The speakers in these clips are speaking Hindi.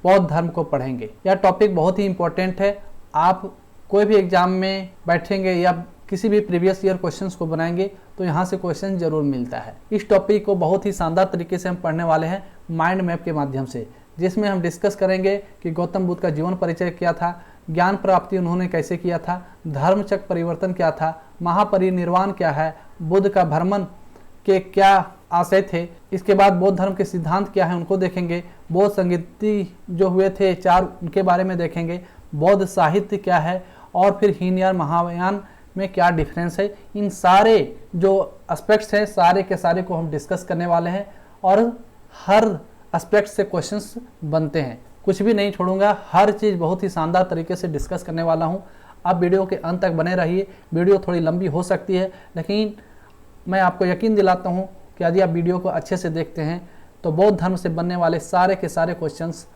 बौद्ध धर्म को पढ़ेंगे। यह टॉपिक बहुत ही इंपॉर्टेंट है। आप कोई भी एग्जाम में बैठेंगे या किसी भी प्रीवियस ईयर क्वेश्चंस को बनाएंगे तो यहाँ से क्वेश्चन जरूर मिलता है। इस टॉपिक को बहुत ही शानदार तरीके से हम पढ़ने वाले हैं माइंड मैप के माध्यम से, जिसमें हम डिस्कस करेंगे कि गौतम बुद्ध का जीवन परिचय क्या था, ज्ञान प्राप्ति उन्होंने कैसे किया था, धर्मचक्र परिवर्तन क्या था, महापरिनिर्वाण क्या है, बुद्ध का भ्रमण के क्या आशय थे, इसके बाद बौद्ध धर्म के सिद्धांत क्या है उनको देखेंगे, बौद्ध संगीति जो हुए थे 4 उनके बारे में देखेंगे, बौद्ध साहित्य क्या है और फिर हीनयान महायान में क्या डिफरेंस है। इन सारे जो एस्पेक्ट्स हैं सारे के सारे को हम डिस्कस करने वाले हैं और हर एस्पेक्ट से क्वेश्चंस बनते हैं, कुछ भी नहीं छोड़ूंगा, हर चीज़ बहुत ही शानदार तरीके से डिस्कस करने वाला हूं। आप वीडियो के अंत तक बने रहिए। वीडियो थोड़ी लंबी हो सकती है, लेकिन मैं आपको यकीन दिलाता हूं कि यदि आप वीडियो को अच्छे से देखते हैं तो बौद्ध धर्म से बनने वाले सारे के सारे क्वेश्चंस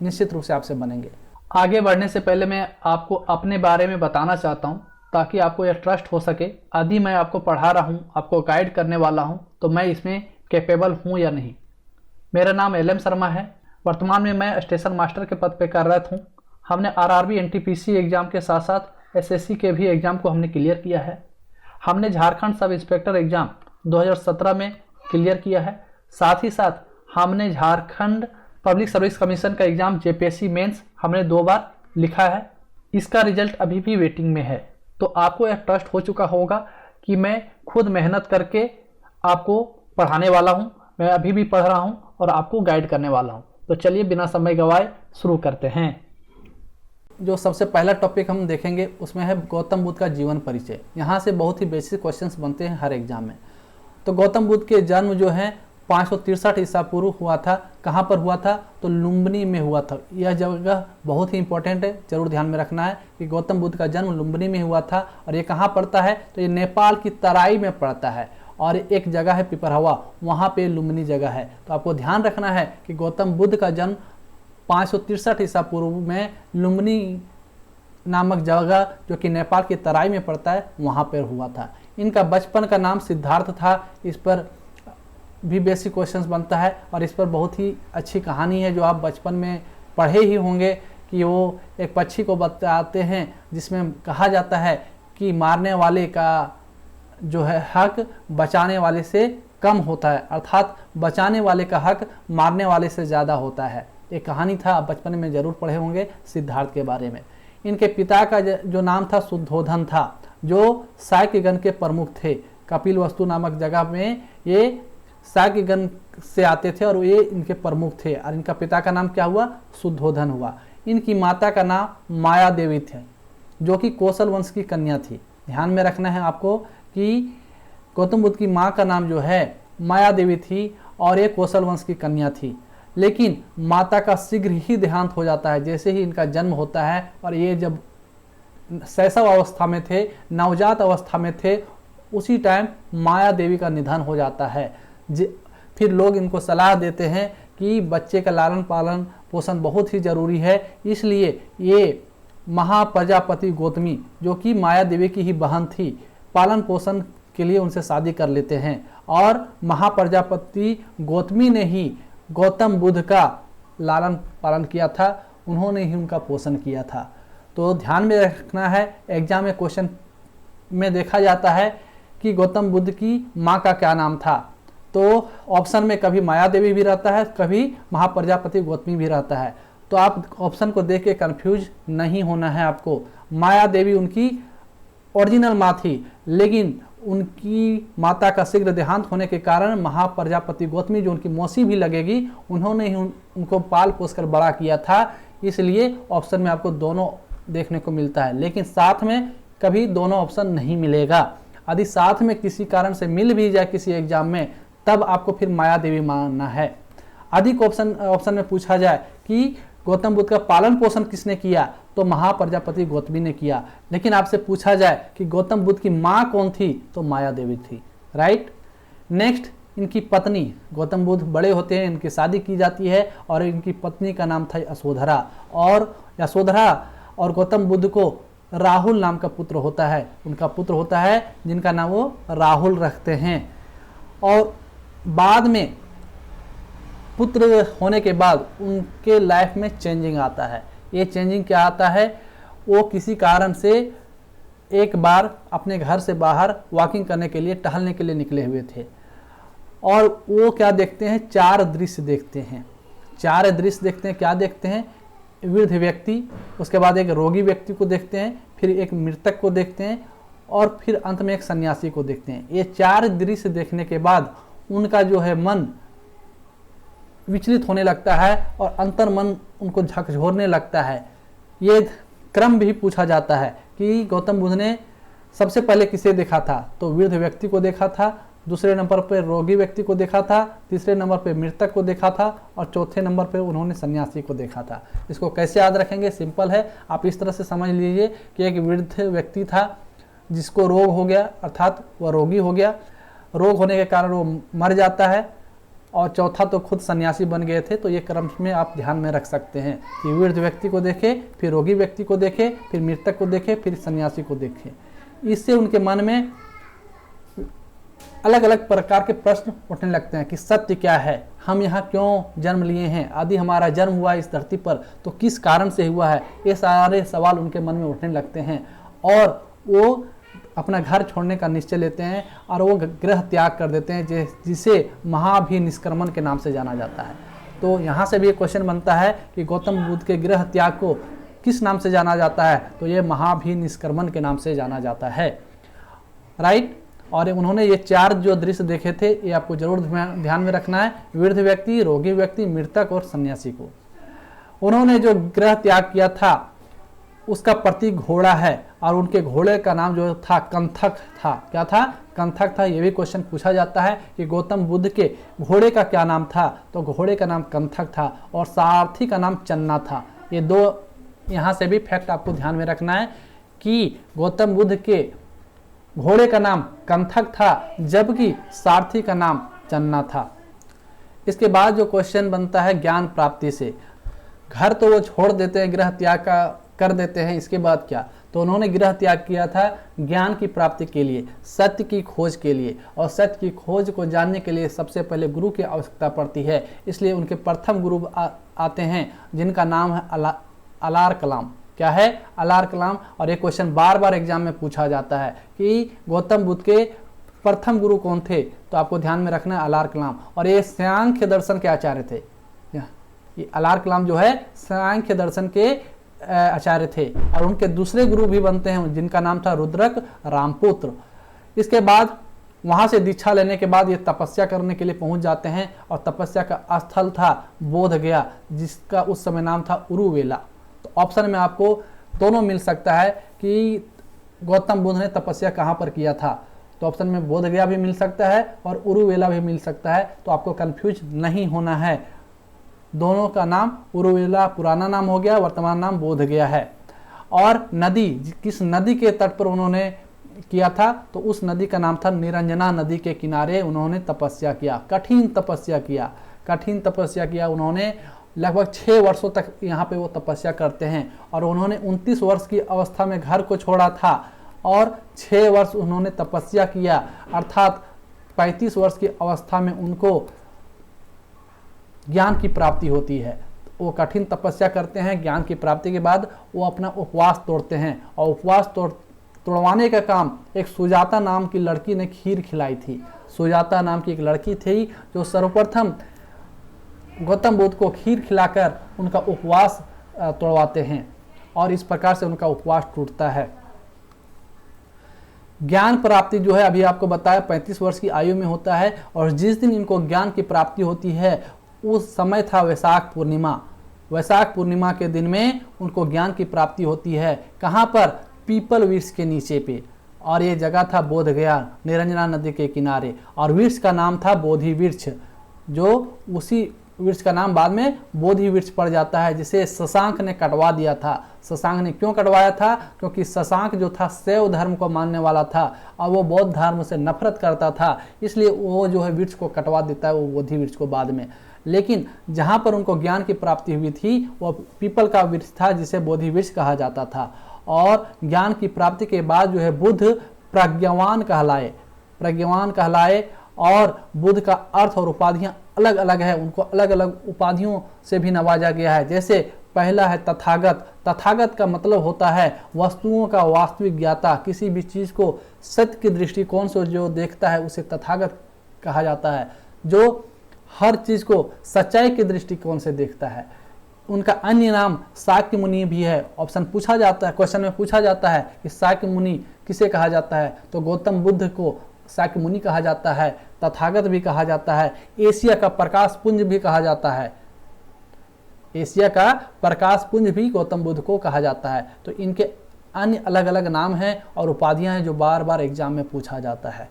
निश्चित रूप से आपसे बनेंगे। आगे बढ़ने से पहले मैं आपको अपने बारे में बताना चाहता हूं ताकि आपको यह ट्रस्ट हो सके, यदि मैं आपको पढ़ा रहा हूं, आपको गाइड करने वाला हूं, तो मैं इसमें कैपेबल हूं या नहीं। मेरा नाम LM शर्मा है। वर्तमान में मैं स्टेशन मास्टर के पद पर कार्यरत हूँ। हमने RRB NTPC एग्ज़ाम के साथ साथ SSC के भी एग्ज़ाम को हमने क्लियर किया है। हमने झारखंड सब इंस्पेक्टर एग्ज़ाम 2017 में क्लियर किया है। साथ ही साथ हमने झारखंड पब्लिक सर्विस कमीशन का एग्ज़ाम JPSC मेंस हमने 2 बार लिखा है। इसका रिजल्ट अभी भी वेटिंग में है। तो आपको यह ट्रस्ट हो चुका होगा कि मैं खुद मेहनत करके आपको पढ़ाने वाला हूँ। मैं अभी भी पढ़ रहा हूँ और आपको गाइड करने वाला हूँ। तो चलिए बिना समय गवाए शुरू करते हैं। जो सबसे पहला टॉपिक हम देखेंगे उसमें है गौतम बुद्ध का जीवन परिचय। यहाँ से बहुत ही बेसिक क्वेश्चंस बनते हैं हर एग्जाम में। तो गौतम बुद्ध के जन्म जो है 563 ईसा पूर्व हुआ था। कहाँ पर हुआ था? तो लुम्बिनी में हुआ था। यह जगह बहुत ही इंपॉर्टेंट है, जरूर ध्यान में रखना है कि गौतम बुद्ध का जन्म लुम्बिनी में हुआ था। और ये कहाँ पड़ता है? तो ये नेपाल की तराई में पड़ता है। और एक जगह है पिपरहवा, वहाँ पे लुम्बिनी जगह है। तो आपको ध्यान रखना है कि गौतम बुद्ध का जन्म 563 ईसा पूर्व में लुम्बिनी नामक जगह जो कि नेपाल की तराई में पड़ता है वहाँ पर हुआ था। इनका बचपन का नाम सिद्धार्थ था। इस पर भी बेसिक क्वेश्चंस बनता है और इस पर बहुत ही अच्छी कहानी है जो आप बचपन में पढ़े ही होंगे कि वो एक पक्षी को बताते हैं जिसमें कहा जाता है कि मारने वाले का जो है हक बचाने वाले से कम होता है, अर्थात बचाने वाले का हक मारने वाले से ज़्यादा होता है। एक कहानी था, आप बचपन में ज़रूर पढ़े होंगे सिद्धार्थ के बारे में। इनके पिता का जो नाम था शुद्धोधन था, जो साक्यगण के प्रमुख थे। कपिलवस्तु नामक जगह में ये साक्यगण से आते थे और ये इनके प्रमुख थे। और इनका पिता का नाम क्या हुआ? शुद्धोधन हुआ। इनकी माता का नाम माया देवी थे जो कि कौशल वंश की कन्या थी। ध्यान में रखना है आपको कि गौतम बुद्ध की माँ का नाम जो है माया देवी थी और ये कौशल वंश की कन्या थी। लेकिन माता का शीघ्र ही देहांत हो जाता है जैसे ही इनका जन्म होता है। और ये जब शैशव अवस्था में थे, नवजात अवस्था में थे, उसी टाइम माया देवी का निधन हो जाता है। फिर लोग इनको सलाह देते हैं कि बच्चे का लालन पालन पोषण बहुत ही जरूरी है, इसलिए ये महाप्रजापति गौतमी जो कि माया देवी की ही बहन थी, पालन पोषण के लिए उनसे शादी कर लेते हैं। और महाप्रजापति गौतमी ने ही गौतम बुद्ध का लालन पालन किया था, उन्होंने ही उनका पोषण किया था। तो ध्यान में रखना है, एग्जाम में क्वेश्चन में देखा जाता है कि गौतम बुद्ध की माँ का क्या नाम था। तो ऑप्शन में कभी माया देवी भी रहता है, कभी महाप्रजापति गौतमी भी रहता है। तो आप ऑप्शन को देख के कन्फ्यूज नहीं होना है आपको। माया देवी उनकी ओरिजिनल माँ थी, लेकिन उनकी माता का शीघ्र देहांत होने के कारण महाप्रजापति गौतमी जो उनकी मौसी भी लगेगी, उन्होंने ही उनको पाल पोस कर बड़ा किया था। इसलिए ऑप्शन में आपको दोनों देखने को मिलता है, लेकिन साथ में कभी दोनों ऑप्शन नहीं मिलेगा। यदि साथ में किसी कारण से मिल भी जाए किसी एग्जाम में, तब आपको फिर माया देवी मानना है। अधिक ऑप्शन में पूछा जाए कि गौतम बुद्ध का पालन पोषण किसने किया, तो महाप्रजापति गौतमी ने किया। लेकिन आपसे पूछा जाए कि गौतम बुद्ध की माँ कौन थी, तो माया देवी थी। राइट। नेक्स्ट, इनकी पत्नी, गौतम बुद्ध बड़े होते हैं, इनकी शादी की जाती है और इनकी पत्नी का नाम था यशोधरा। और यशोधरा और गौतम बुद्ध को राहुल नाम का पुत्र होता है। उनका पुत्र होता है जिनका नाम वो राहुल रखते हैं। और बाद में पुत्र होने के बाद उनके लाइफ में चेंजिंग आता है। ये चेंजिंग क्या आता है, वो किसी कारण से एक बार अपने घर से बाहर वॉकिंग करने के लिए, टहलने के लिए निकले हुए थे और वो क्या देखते हैं, 4 दृश्य देखते हैं। 4 दृश्य देखते हैं, क्या देखते हैं, वृद्ध व्यक्ति, उसके बाद एक रोगी व्यक्ति को देखते हैं, फिर एक मृतक को देखते हैं और फिर अंत में एक सन्यासी को देखते हैं। ये 4 दृश्य देखने के बाद उनका जो है मन विचलित होने लगता है और अंतर मन उनको झकझोरने लगता है। ये क्रम भी पूछा जाता है कि गौतम बुद्ध ने सबसे पहले किसे देखा था, तो वृद्ध व्यक्ति को देखा था, दूसरे नंबर पर रोगी व्यक्ति को देखा था, तीसरे नंबर पर मृतक को देखा था और चौथे नंबर पर उन्होंने सन्यासी को देखा था। इसको कैसे याद रखेंगे, सिंपल है, आप इस तरह से समझ लीजिए कि एक वृद्ध व्यक्ति था जिसको रोग हो गया, अर्थात वह रोगी हो गया, रोग होने के कारण वो मर जाता है, और चौथा तो खुद सन्यासी बन गए थे। तो ये क्रम में आप ध्यान में रख सकते हैं कि वृद्ध व्यक्ति को देखे, फिर रोगी व्यक्ति को देखे, फिर मृतक को देखे, फिर सन्यासी को देखे। इससे उनके मन में अलग अलग प्रकार के प्रश्न उठने लगते हैं कि सत्य क्या है, हम यहाँ क्यों जन्म लिए हैं, आदि हमारा जन्म हुआ इस धरती पर तो किस कारण से हुआ है, ये सारे सवाल उनके मन में उठने लगते हैं और वो अपना घर छोड़ने का निश्चय लेते हैं और वो गृह त्याग कर देते हैं, जिसे महाभिनिष्क्रमण के नाम से जाना जाता है। तो यहाँ से भी एक क्वेश्चन बनता है कि गौतम बुद्ध के गृह त्याग को किस नाम से जाना जाता है, तो ये महाभिनिष्क्रमण के नाम से जाना जाता है, राइट। और उन्होंने ये 4 जो दृश्य देखे थे ये आपको जरूर ध्यान में रखना है, वृद्ध व्यक्ति, रोगी व्यक्ति, मृतक और सन्यासी को। उन्होंने जो गृह त्याग किया था उसका प्रतीक घोड़ा है और उनके घोड़े का नाम जो था कंथक था। क्या था, कंथक था। ये भी क्वेश्चन पूछा जाता है कि गौतम बुद्ध के घोड़े का क्या नाम था, तो घोड़े का नाम कंथक था और सारथी का नाम चन्ना था। ये 2 यहाँ से भी फैक्ट आपको ध्यान में रखना है कि गौतम बुद्ध के घोड़े का नाम कंथक था जबकि सारथी का नाम चन्ना था। इसके बाद जो क्वेश्चन बनता है ज्ञान प्राप्ति से, घर तो वो छोड़ देते हैं, गृह त्याग का कर देते हैं, इसके बाद क्या, तो उन्होंने गृह त्याग किया था ज्ञान की प्राप्ति के लिए, सत्य की खोज के लिए, और सत्य की खोज को जानने के लिए सबसे पहले गुरु की आवश्यकता पड़ती है। इसलिए उनके प्रथम गुरु आते हैं जिनका नाम है अलार कलाम। क्या है, अलार कलाम। और एक क्वेश्चन बार बार एग्जाम में पूछा जाता है कि गौतम बुद्ध के प्रथम गुरु कौन थे, तो आपको ध्यान में रखना है अलार कलाम। और ये सांख्य दर्शन के आचार्य थे। ये अलार कलाम जो है सांख्य दर्शन के आचार्य थे और उनके दूसरे गुरु भी बनते हैं जिनका नाम था रुद्रक रामपुत्र। इसके बाद वहां से दीक्षा लेने के बाद ये तपस्या करने के लिए पहुंच जाते हैं और तपस्या का स्थल था बोध गया, जिसका उस समय नाम था उरुवेला। तो ऑप्शन में आपको दोनों मिल सकता है कि गौतम बुद्ध ने तपस्या कहाँ पर किया था, तो ऑप्शन में बोध गया भी मिल सकता है और उरुवेला भी मिल सकता है। तो आपको कंफ्यूज नहीं होना है, दोनों का नाम उरुवेला पुराना नाम हो गया, वर्तमान नाम बोध गया है। और नदी, किस नदी के तट पर उन्होंने किया था, तो उस नदी का नाम था निरंजना नदी के किनारे उन्होंने तपस्या किया, कठिन तपस्या किया, कठिन तपस्या किया। उन्होंने लगभग 6 वर्षों तक यहाँ पे वो तपस्या करते हैं और उन्होंने 29 वर्ष की अवस्था में घर को छोड़ा था और 6 वर्ष उन्होंने तपस्या किया, अर्थात 35 वर्ष की अवस्था में उनको ज्ञान की प्राप्ति होती है। वो कठिन तपस्या करते हैं, ज्ञान की प्राप्ति के बाद वो अपना उपवास तोड़ते हैं और उपवास तोड़वाने का काम एक सुजाता नाम की लड़की ने खीर खिलाई थी। सुजाता नाम की एक लड़की थी जो सर्वप्रथम गौतम बुद्ध को खीर खिलाकर उनका उपवास तोड़वाते हैं और इस प्रकार से उनका उपवास टूटता है। ज्ञान प्राप्ति जो है अभी आपको बताया 35 वर्ष की आयु में होता है और जिस दिन इनको ज्ञान की प्राप्ति होती है उस समय था वैशाख पूर्णिमा। वैशाख पूर्णिमा के दिन में उनको ज्ञान की प्राप्ति होती है। कहाँ पर, पीपल वृक्ष के नीचे पे, और ये जगह था बोध गया निरंजना नदी के किनारे। और वृक्ष का नाम था बोधि वृक्ष, जो उसी वृक्ष का नाम बाद में बोधि वृक्ष पड़ जाता है, जिसे शशांक ने कटवा दिया था। शशांक ने क्यों कटवाया था, क्योंकि शशांक जो था शैव धर्म को मानने वाला था और वो बौद्ध धर्म से नफरत करता था, इसलिए वो जो है वृक्ष को कटवा देता है, वो बोधि वृक्ष को बाद में। लेकिन जहाँ पर उनको ज्ञान की प्राप्ति हुई थी वो पीपल का वृक्ष था जिसे बोधि वृक्ष कहा जाता था। और ज्ञान की प्राप्ति के बाद जो है बुद्ध प्रज्ञावान कहलाए और बुद्ध का अर्थ और उपाधियां अलग अलग है, उनको अलग अलग उपाधियों से भी नवाजा गया है। जैसे पहला है तथागत। तथागत का मतलब होता है वस्तुओं का वास्तविक ज्ञाता, किसी भी चीज़ को सत्य की दृष्टिकोण से जो देखता है उसे तथागत कहा जाता है, जो हर चीज़ को सच्चाई के दृष्टिकोण से देखता है। उनका अन्य नाम शाक्य मुनि भी है। ऑप्शन पूछा जाता है, क्वेश्चन में पूछा जाता है कि शाक्य मुनि किसे कहा जाता है, तो गौतम बुद्ध को शाक्य मुनि कहा जाता है, तथागत भी कहा जाता है, एशिया का प्रकाश पुंज भी कहा जाता है। एशिया का प्रकाश पुंज भी गौतम बुद्ध को कहा जाता है। तो इनके अन्य अलग अलग नाम हैं और उपाधियां हैं जो बार बार एग्जाम में पूछा जाता है।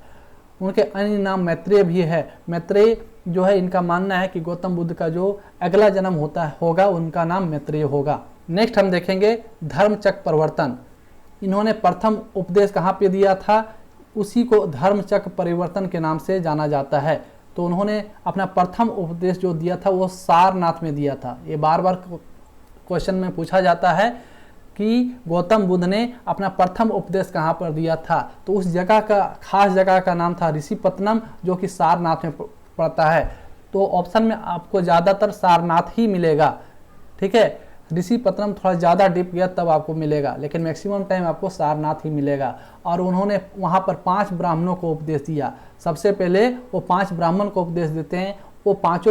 उनके अन्य नाम मैत्रेय भी है। मैत्रेय जो है, इनका मानना है कि गौतम बुद्ध का जो अगला जन्म होगा उनका नाम मैत्रेय होगा। नेक्स्ट हम देखेंगे धर्मचक्र परिवर्तन। इन्होंने प्रथम उपदेश कहाँ पे दिया था, उसी को धर्मचक्र परिवर्तन के नाम से जाना जाता है। तो उन्होंने अपना प्रथम उपदेश जो दिया था वो सारनाथ में दिया था। ये बार बार क्वेश्चन में पूछा जाता है कि गौतम बुद्ध ने अपना प्रथम उपदेश कहाँ पर दिया था, तो उस जगह का खास जगह का नाम था ऋषिपत्तनम, जो कि सारनाथ में पड़ता है। तो ऑप्शन में आपको ज़्यादातर सारनाथ ही मिलेगा, ठीक है। ऋषिपत्तनम थोड़ा ज़्यादा डीप गया तब आपको मिलेगा, लेकिन मैक्सिमम टाइम आपको सारनाथ ही मिलेगा। और उन्होंने वहाँ पर 5 ब्राह्मणों को उपदेश दिया। सबसे पहले वो 5 ब्राह्मण को उपदेश देते हैं। वो 5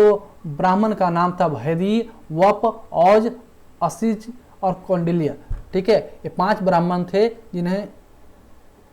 ब्राह्मण का नाम था भैदी, वप, औज, असिज और कौंडिल्य, ठीक है। ये 5 ब्राह्मण थे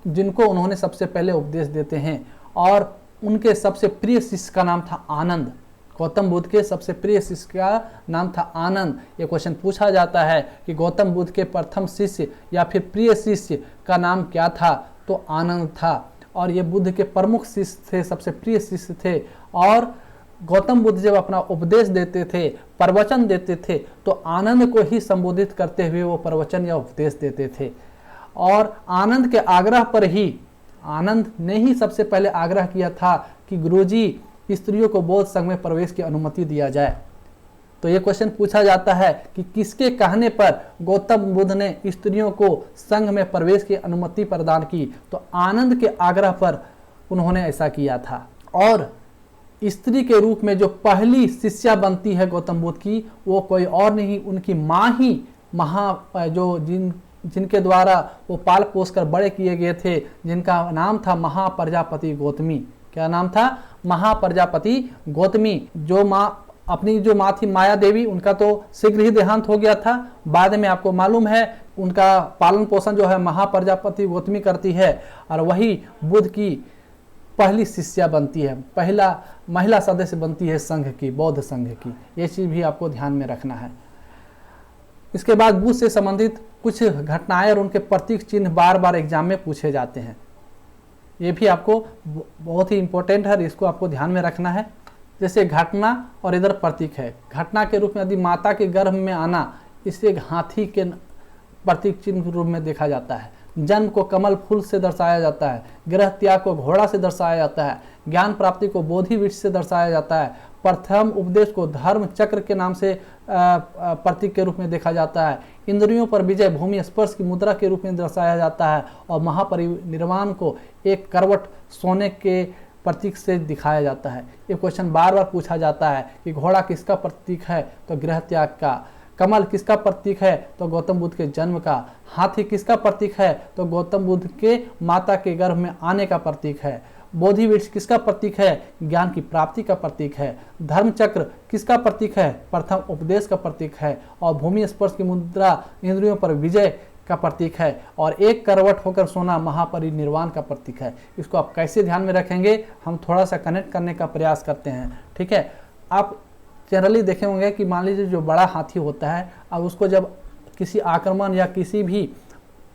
जिनको उन्होंने सबसे पहले उपदेश देते हैं। और उनके सबसे प्रिय शिष्य का नाम था आनंद। गौतम बुद्ध के सबसे प्रिय शिष्य का नाम था आनंद। ये क्वेश्चन पूछा जाता है कि गौतम बुद्ध के प्रथम शिष्य या फिर प्रिय शिष्य का नाम क्या था, तो आनंद था। और ये बुद्ध के प्रमुख शिष्य थे, सबसे प्रिय शिष्य थे। और गौतम बुद्ध जब अपना उपदेश देते थे, प्रवचन देते थे, तो आनंद को ही संबोधित करते हुए वो प्रवचन या उपदेश देते थे। और आनंद के आग्रह पर ही, आनंद ने ही सबसे पहले आग्रह किया था कि गुरुजी स्त्रियों को बौद्ध संघ में प्रवेश की अनुमति दिया जाए। तो ये क्वेश्चन पूछा जाता है कि किसके कहने पर गौतम बुद्ध ने स्त्रियों को संघ में प्रवेश की अनुमति प्रदान की, तो आनंद के आग्रह पर उन्होंने ऐसा किया था। और स्त्री के रूप में जो पहली शिष्या बनती है गौतम बुद्ध की, वो कोई और नहीं, उनकी माँ ही जिनके द्वारा वो पाल पोस कर बड़े किए गए थे, जिनका नाम था महाप्रजापति गौतमी। क्या नाम था? महाप्रजापति गौतमी। अपनी जो माँ थी माया देवी, उनका तो शीघ्र ही देहांत हो गया था। बाद में आपको मालूम है उनका पालन पोषण जो है महाप्रजापति गौतमी करती है, और वही बुद्ध की पहली शिष्या बनती है, पहला महिला सदस्य बनती है संघ की, बौद्ध संघ की। ये चीज़ भी आपको ध्यान में रखना है। इसके बाद बुद्ध से संबंधित कुछ घटनाएं और उनके प्रतीक चिन्ह बार बार एग्जाम में पूछे जाते हैं। ये भी आपको बहुत ही इंपॉर्टेंट है, इसको आपको ध्यान में रखना है। जैसे घटना और इधर प्रतीक है। घटना के रूप में यदि माता के गर्भ में आना, इसे हाथी के प्रतीक चिन्ह के रूप में देखा जाता है। जन्म को कमल फूल से दर्शाया जाता है। गृह त्याग को घोड़ा से दर्शाया जाता है। ज्ञान प्राप्ति को बोधि वृक्ष से दर्शाया जाता है। प्रथम उपदेश को धर्म चक्र के नाम से प्रतीक के रूप में देखा जाता है। इंद्रियों पर विजय भूमि स्पर्श की मुद्रा के रूप में दर्शाया जाता है। और महापरिनिर्वाण को एक करवट सोने के प्रतीक से दिखाया जाता है। ये क्वेश्चन बार बार पूछा जाता है कि घोड़ा किसका प्रतीक है, तो गृह त्याग का। कमल किसका प्रतीक है, तो गौतम बुद्ध के जन्म का। हाथी किसका प्रतीक है, तो गौतम बुद्ध के माता के गर्भ में आने का प्रतीक है। बोधि वृक्ष किसका प्रतीक है, ज्ञान की प्राप्ति का प्रतीक है। धर्म चक्र किसका प्रतीक है, प्रथम उपदेश का प्रतीक है। और भूमि स्पर्श की मुद्रा इंद्रियों पर विजय का प्रतीक है। और एक करवट होकर सोना महापरिनिर्वाण का प्रतीक है। इसको आप कैसे ध्यान में रखेंगे, हम थोड़ा सा कनेक्ट करने का प्रयास करते हैं, ठीक है। आप जनरली देखे होंगे कि मान लीजिए जो बड़ा हाथी होता है, अब उसको जब किसी आक्रमण या किसी भी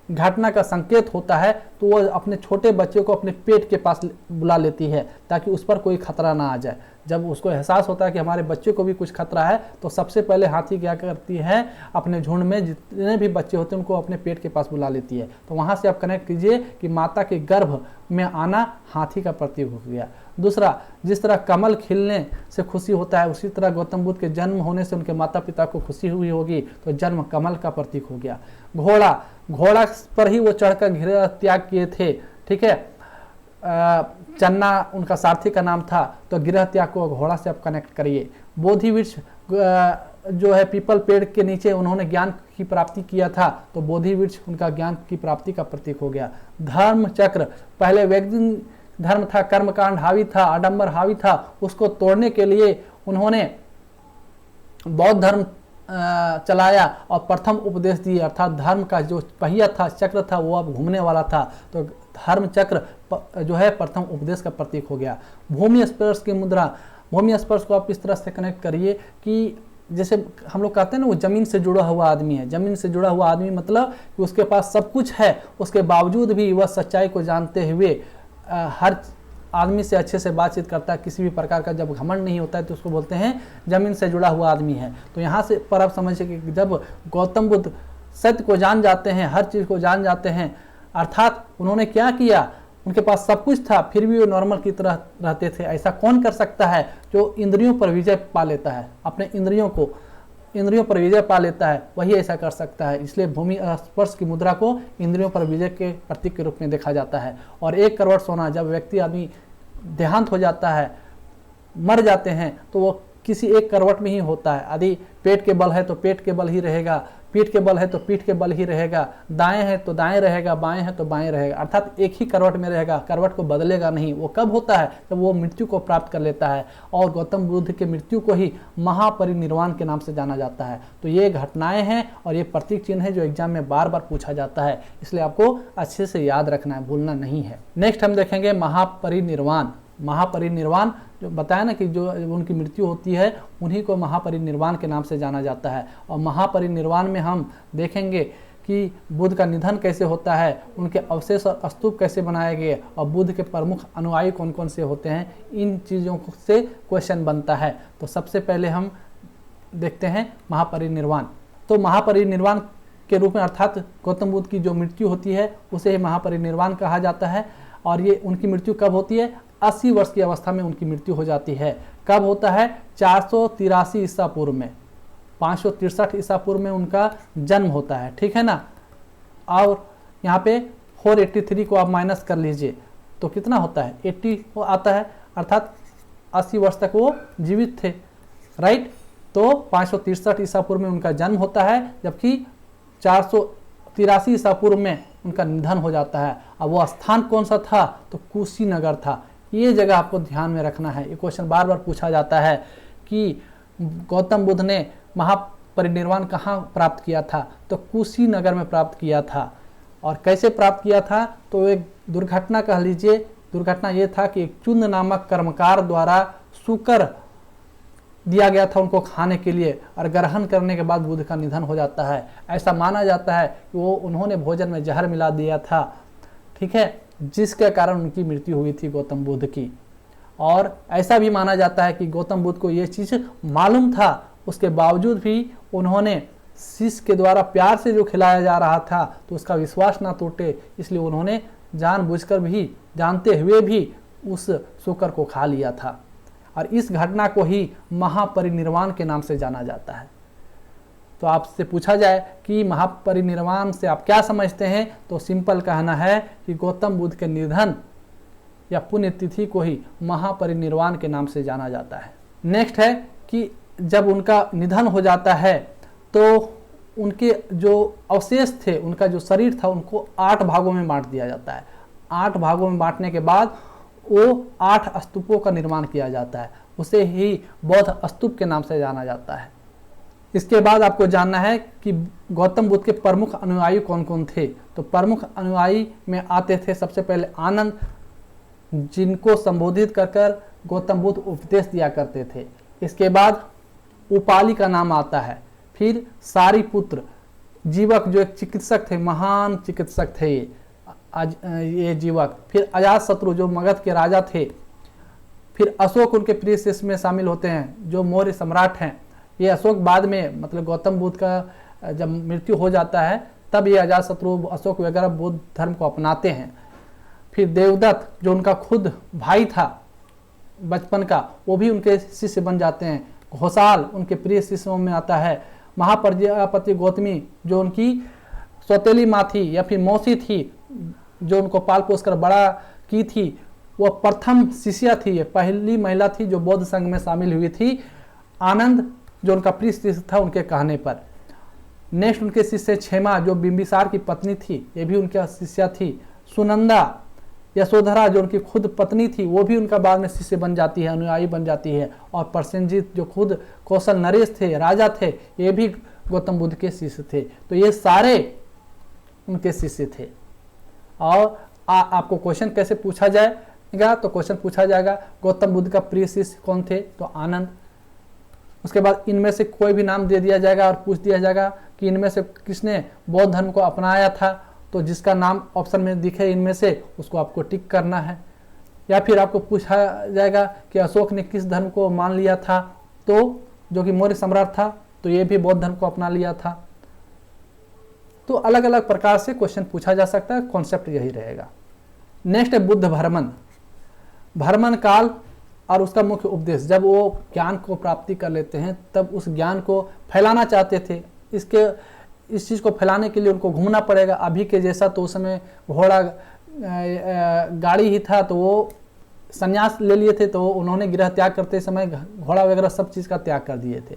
घटना का संकेत होता है, तो वो अपने छोटे बच्चे को अपने पेट के पास बुला लेती है ताकि उस पर कोई खतरा ना आ जाए। जब उसको एहसास होता है कि हमारे बच्चे को भी कुछ खतरा है, तो सबसे पहले हाथी क्या करती है, अपने झुंड में जितने भी बच्चे होते हैं उनको अपने पेट के पास बुला लेती है। तो वहाँ से आप कनेक्ट कीजिए कि माता के गर्भ में आना हाथी का प्रतीक हो गया। दूसरा, जिस तरह कमल खिलने से खुशी होता है, उसी तरह गौतम बुद्ध के जन्म होने से उनके माता पिता को खुशी हुई होगी, तो जन्म कमल का प्रतीक हो गया। घोड़ा पर ही वो चढ़कर गृह त्याग किए थे, ठीक है। चन्ना उनका सारथी का नाम था, तो गृह त्याग को घोड़ा से आप कनेक्ट करिए। बोधि वृक्ष जो है पीपल पेड़ के नीचे उन्होंने ज्ञान की प्राप्ति किया था, तो बोधि वृक्ष उनका ज्ञान की प्राप्ति का प्रतीक हो गया। धर्म चक्र, पहले व्यक्ति धर्म था, कर्मकांड हावी था, आडंबर हावी था, उसको तोड़ने के लिए उन्होंने बौद्ध धर्म चलाया और प्रथम उपदेश दिए, अर्थात धर्म का जो पहिया था, चक्र था, वो अब घूमने वाला था, तो धर्म चक्र जो है प्रथम उपदेश का प्रतीक हो गया। भूमि स्पर्श की मुद्रा, भूमि स्पर्श को आप इस तरह से कनेक्ट करिए कि जैसे हम लोग कहते हैं ना, वो जमीन से जुड़ा हुआ आदमी है। जमीन से जुड़ा हुआ आदमी मतलब कि उसके पास सब कुछ है, उसके बावजूद भी वह सच्चाई को जानते हुए हर आदमी से अच्छे से बातचीत करता है, किसी भी प्रकार का जब घमंड नहीं होता है तो उसको बोलते हैं जमीन से जुड़ा हुआ आदमी है। तो यहाँ से पर आप समझिए कि जब गौतम बुद्ध सत्य को जान जाते हैं, हर चीज़ को जान जाते हैं, अर्थात उन्होंने क्या किया, उनके पास सब कुछ था फिर भी वो नॉर्मल की तरह रहते थे। ऐसा कौन कर सकता है जो इंद्रियों पर विजय पा लेता है, अपने इंद्रियों पर विजय पा लेता है, वही ऐसा कर सकता है। इसलिए भूमि स्पर्श की मुद्रा को इंद्रियों पर विजय के प्रतीक के रूप में देखा जाता है। और 1 करोड़ सोना, जब व्यक्ति आदमी देहांत हो जाता है, मर जाते हैं, तो वो किसी एक करवट में ही होता है। यदि पेट के बल है तो पेट के बल ही रहेगा, पीठ के बल है तो पीठ के बल ही रहेगा, दाएं है तो दाएं रहेगा, बाएं है तो बाएं रहेगा, अर्थात एक ही करवट में रहेगा, करवट को बदलेगा नहीं। वो कब होता है, जब वो मृत्यु को प्राप्त कर लेता है। और गौतम बुद्ध के मृत्यु को ही महापरिनिर्वाण के नाम से जाना जाता है। तो ये घटनाएं हैं और ये प्रतीक चिन्ह है जो एग्जाम में बार बार पूछा जाता है, इसलिए आपको अच्छे से याद रखना है, भूलना नहीं है। नेक्स्ट हम देखेंगे महापरिनिर्वाण। महापरिनिर्वाण जो बताया ना कि जो उनकी मृत्यु होती है उन्हीं को महापरिनिर्वाण के नाम से जाना जाता है। और महापरिनिर्वाण में हम देखेंगे कि बुद्ध का निधन कैसे होता है, उनके अवशेष और स्तूप कैसे बनाए गए और बुद्ध के प्रमुख अनुयायी कौन कौन से होते हैं, इन चीज़ों से क्वेश्चन बनता है। तो सबसे पहले हम देखते हैं महापरिनिर्वाण। तो महापरिनिर्वाण के रूप में अर्थात गौतम बुद्ध की जो मृत्यु होती है उसे महापरिनिर्वाण कहा जाता है। और ये उनकी मृत्यु कब होती है, 80 वर्ष की अवस्था में उनकी मृत्यु हो जाती है। कब होता है, 483 ईसा पूर्व में, 563 ईसा पूर्व में उनका जन्म होता है, ठीक है ना। और यहाँ पे 483 को आप माइनस कर लीजिए तो कितना होता है, 80 वो आता है, अर्थात 80 वर्ष तक वो जीवित थे, राइट। तो 563 ईसा पूर्व में उनका जन्म होता है, जबकि 483 ईसा पूर्व में उनका निधन हो जाता है। अब वो स्थान कौन सा था, तो कुशीनगर था। ये जगह आपको ध्यान में रखना है, ये क्वेश्चन बार बार पूछा जाता है कि गौतम बुद्ध ने महापरिनिर्वाण कहाँ प्राप्त किया था, तो कुशीनगर में प्राप्त किया था। और कैसे प्राप्त किया था, तो एक दुर्घटना कह लीजिए। दुर्घटना ये था कि एक चुंद नामक कर्मकार द्वारा सूकर दिया गया था उनको खाने के लिए, और ग्रहण करने के बाद बुद्ध का निधन हो जाता है। ऐसा माना जाता है कि वो उन्होंने भोजन में जहर मिला दिया था, ठीक है, जिसके कारण उनकी मृत्यु हुई थी गौतम बुद्ध की। और ऐसा भी माना जाता है कि गौतम बुद्ध को ये चीज़ मालूम था, उसके बावजूद भी उन्होंने शिष्य के द्वारा प्यार से जो खिलाया जा रहा था तो उसका विश्वास ना टूटे, इसलिए उन्होंने जानबूझकर भी, जानते हुए भी उस सूकर को खा लिया था। और इस घटना को ही महापरिनिर्वाण के नाम से जाना जाता है। तो आपसे पूछा जाए कि महापरिनिर्वाण से आप क्या समझते हैं, तो सिंपल कहना है कि गौतम बुद्ध के निधन या पुण्यतिथि को ही महापरिनिर्वाण के नाम से जाना जाता है। नेक्स्ट है कि जब उनका निधन हो जाता है तो उनके जो अवशेष थे, उनका जो शरीर था, उनको 8 भागों में बांट दिया जाता है। 8 भागों में बांटने के बाद वो 8 स्तूपों का निर्माण किया जाता है, उसे ही बौद्ध स्तूप के नाम से जाना जाता है। इसके बाद आपको जानना है कि गौतम बुद्ध के प्रमुख अनुयायी कौन कौन थे। तो प्रमुख अनुयायी में आते थे सबसे पहले आनंद, जिनको संबोधित कर कर गौतम बुद्ध उपदेश दिया करते थे। इसके बाद उपाली का नाम आता है, फिर सारिपुत्र, जीवक जो एक चिकित्सक थे, महान चिकित्सक थे ये जीवक, फिर अजातशत्रु जो मगध के राजा थे, फिर अशोक उनके प्रिय शिष्य में शामिल होते हैं जो मौर्य सम्राट हैं। ये अशोक बाद में, मतलब गौतम बुद्ध का जब मृत्यु हो जाता है तब ये अजातशत्रु, अशोक वगैरह बौद्ध धर्म को अपनाते हैं। फिर देवदत्त जो उनका खुद भाई था बचपन का, वो भी उनके शिष्य बन जाते हैं। घोषाल उनके प्रिय शिष्यों में आता है। महाप्रजापति गौतमी जो उनकी सौतेली माँ थी या फिर मौसी थी, जो उनको पाल पोस कर बड़ा की थी, वह प्रथम शिष्या थी, ये पहली महिला थी जो बौद्ध संघ में शामिल हुई थी। आनंद जो उनका प्रिय शिष्य था उनके कहने पर। नेक्स्ट उनके शिष्य क्षेमा जो बिंबिसार की पत्नी थी, ये भी उनका शिष्या थी। सुनंदा, यशोधरा जो उनकी खुद पत्नी थी, वो भी उनका बाद में शिष्य बन जाती है, अनुयायी बन जाती है। और प्रसेनजीत जो खुद कौशल नरेश थे, राजा थे, ये भी गौतम बुद्ध के शिष्य थे। तो ये सारे उनके शिष्य थे। और आपको क्वेश्चन कैसे पूछा जाएगा, तो क्वेश्चन पूछा जाएगा गौतम बुद्ध का प्रिय शिष्य कौन थे, तो आनंद। उसके बाद इनमें से कोई भी नाम दे दिया जाएगा और पूछ दिया जाएगा कि इनमें से किसने बौद्ध धर्म को अपनाया था, तो जिसका नाम ऑप्शन में दिखे इनमें से उसको आपको टिक करना है। या फिर आपको पूछा जाएगा कि अशोक ने किस धर्म को मान लिया था, तो जो कि मौर्य सम्राट था, तो ये भी बौद्ध धर्म को अपना लिया था। तो अलग अलग प्रकार से क्वेश्चन पूछा जा सकता है, कॉन्सेप्ट यही रहेगा। नेक्स्ट है बुद्ध भ्रमण। भ्रमण काल और उसका मुख्य उपदेश। जब वो ज्ञान को प्राप्ति कर लेते हैं तब उस ज्ञान को फैलाना चाहते थे। इस चीज़ को फैलाने के लिए उनको घूमना पड़ेगा। अभी के जैसा तो उस समय घोड़ा गाड़ी ही था, तो वो संन्यास ले लिए थे, तो उन्होंने गृह त्याग करते समय घोड़ा वगैरह सब चीज़ का त्याग कर दिए थे।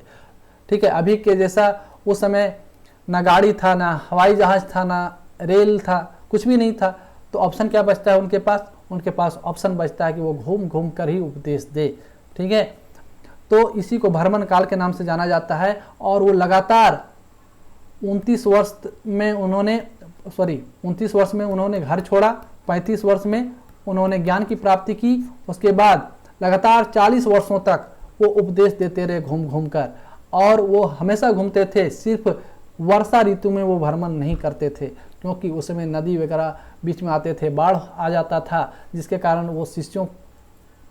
ठीक है, अभी के जैसा उस समय ना गाड़ी था, ना हवाई जहाज़ था, ना रेल था, कुछ भी नहीं था। तो ऑप्शन क्या बचता है उनके पास? उनके पास ऑप्शन बचता है कि वो घूम घूम कर ही उपदेश दे। ठीक है, तो इसी को भ्रमण काल के नाम से जाना जाता है। और वो लगातार 29 वर्ष में उन्होंने घर छोड़ा, 35 वर्ष में उन्होंने ज्ञान की प्राप्ति की। उसके बाद लगातार 40 वर्षों तक वो उपदेश देते रहे घूम घूम कर। और वो हमेशा घूमते थे, सिर्फ वर्षा ऋतु में वो भ्रमण नहीं करते थे, क्योंकि उस समय नदी वगैरह बीच में आते थे, बाढ़ आ जाता था, जिसके कारण वो शिष्यों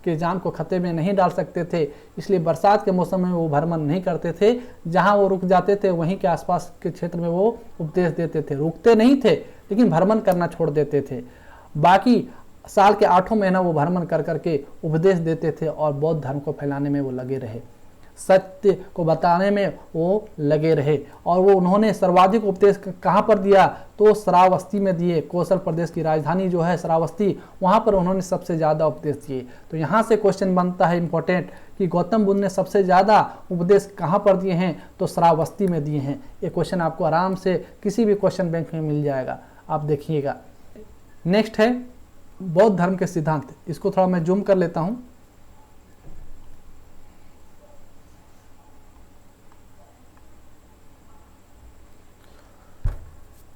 के जान को खतरे में नहीं डाल सकते थे। इसलिए बरसात के मौसम में वो भ्रमण नहीं करते थे। जहाँ वो रुक जाते थे वहीं के आसपास के क्षेत्र में वो उपदेश देते थे। रुकते नहीं थे, लेकिन भ्रमण करना छोड़ देते थे। बाकी साल के 8 महीना वो भ्रमण कर करके उपदेश देते थे और बौद्ध धर्म को फैलाने में वो लगे रहे, सत्य को बताने में वो लगे रहे। और वो उन्होंने सर्वाधिक उपदेश कहाँ पर दिया, तो श्रावस्ती में दिए। कौशल प्रदेश की राजधानी जो है श्रावस्ती, वहाँ पर उन्होंने सबसे ज़्यादा उपदेश दिए। तो यहाँ से क्वेश्चन बनता है इम्पोर्टेंट कि गौतम बुद्ध ने सबसे ज़्यादा उपदेश कहाँ पर दिए हैं, तो श्रावस्ती में दिए हैं। ये क्वेश्चन आपको आराम से किसी भी क्वेश्चन बैंक में मिल जाएगा, आप देखिएगा। नेक्स्ट है बौद्ध धर्म के सिद्धांत। इसको थोड़ा मैं जूम कर लेता हूँ।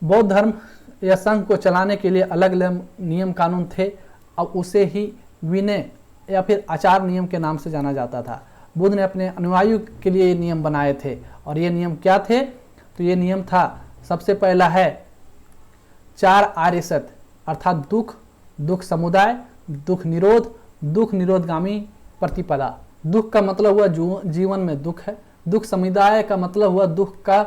बौद्ध धर्म या संघ को चलाने के लिए अलग अलग नियम कानून थे। अब उसे ही विनय या फिर आचार नियम के नाम से जाना जाता था। बुद्ध ने अपने अनुयायियों के लिए ये नियम बनाए थे। और ये नियम क्या थे, तो ये नियम था, सबसे पहला है 4 आर्य सत्य, अर्थात दुख, दुख समुदाय, दुख निरोध, दुख निरोधगामी प्रतिपदा। दुख का मतलब हुआ जीवन में दुख है। दुख समुदाय का मतलब हुआ दुख का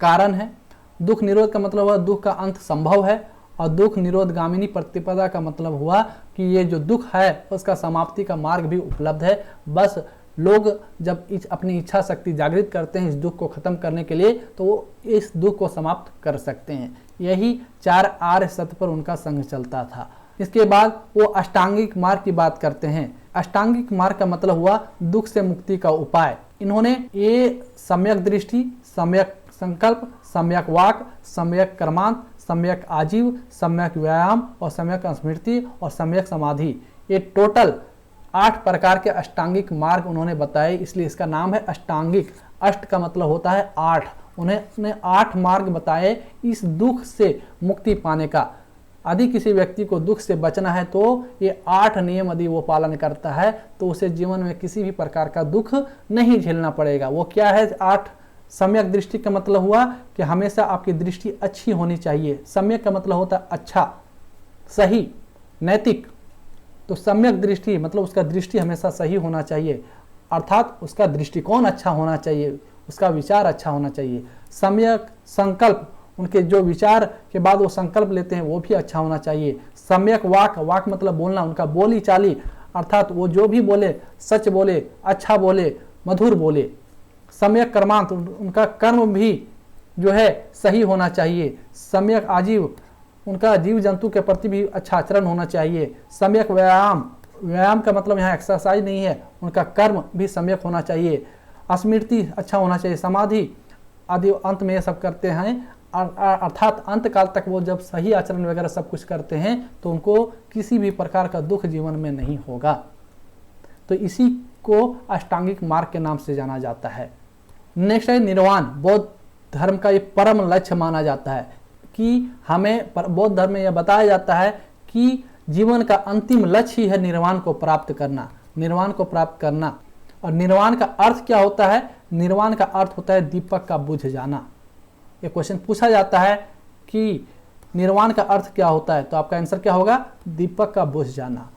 कारण है। दुख निरोध का मतलब हुआ दुख का अंत संभव है। और दुख निरोधगामिनी प्रतिपदा का मतलब हुआ कि ये जो दुख है उसका समाप्ति का मार्ग भी उपलब्ध है। बस लोग जब अपनी इच्छा शक्ति जागृत करते हैं इस दुख को खत्म करने के लिए, तो वो इस दुख को समाप्त कर सकते हैं। यही 4 आर्य सत्य पर उनका संघ चलता था। इसके बाद वो अष्टांगिक मार्ग की बात करते हैं। अष्टांगिक मार्ग का मतलब हुआ दुख से मुक्ति का उपाय। इन्होंने ये सम्यक दृष्टि, सम्यक संकल्प, सम्यक वाक, सम्यक कर्मांत, सम्यक आजीव, सम्यक व्यायाम और सम्यक स्मृति और सम्यक समाधि, ये टोटल 8 प्रकार के अष्टांगिक मार्ग उन्होंने बताए, इसलिए इसका नाम है अष्टांगिक। अष्ट का मतलब होता है 8। उन्होंने 8 मार्ग बताए इस दुख से मुक्ति पाने का। यदि किसी व्यक्ति को दुख से बचना है तो ये 8 नियम यदि वो पालन करता है तो उसे जीवन में किसी भी प्रकार का दुख नहीं झेलना पड़ेगा। वो क्या है 8? सम्यक दृष्टि का मतलब हुआ कि हमेशा आपकी दृष्टि अच्छी होनी चाहिए। सम्यक का मतलब होता है अच्छा, सही, नैतिक। तो सम्यक दृष्टि मतलब उसका दृष्टि हमेशा सही होना चाहिए, अर्थात उसका दृष्टिकोण अच्छा होना चाहिए, उसका विचार अच्छा होना चाहिए। सम्यक संकल्प, उनके जो विचार के बाद वो संकल्प लेते हैं वो भी अच्छा होना चाहिए। सम्यक वाक, वाक मतलब बोलना, उनका बोली चाली, अर्थात वो जो भी बोले सच बोले, अच्छा बोले, मधुर बोले। सम्यक कर्मांत, उनका कर्म भी जो है सही होना चाहिए। सम्यक आजीव, उनका जीव जंतु के प्रति भी अच्छा आचरण होना चाहिए। सम्यक व्यायाम, व्यायाम का मतलब यहाँ एक्सरसाइज नहीं है, उनका कर्म भी सम्यक होना चाहिए। स्मृति अच्छा होना चाहिए, समाधि आदि अंत में ये सब करते हैं, अर्थात अंत काल तक वो जब सही आचरण वगैरह सब कुछ करते हैं तो उनको किसी भी प्रकार का दुख जीवन में नहीं होगा। तो इसी को अष्टांगिक मार्ग के नाम से जाना जाता है। नेक्स्ट है निर्वाण। बौद्ध धर्म का ये परम लक्ष्य माना जाता है कि हमें बौद्ध धर्म में यह बताया जाता है कि जीवन का अंतिम लक्ष्य ही है निर्वाण को प्राप्त करना, निर्वाण को प्राप्त करना। और निर्वाण का अर्थ क्या होता है? निर्वाण का अर्थ होता है दीपक का बुझ जाना। ये क्वेश्चन पूछा जाता है कि निर्वाण का अर्थ क्या होता है, तो आपका आंसर क्या होगा? दीपक का बुझ जाना।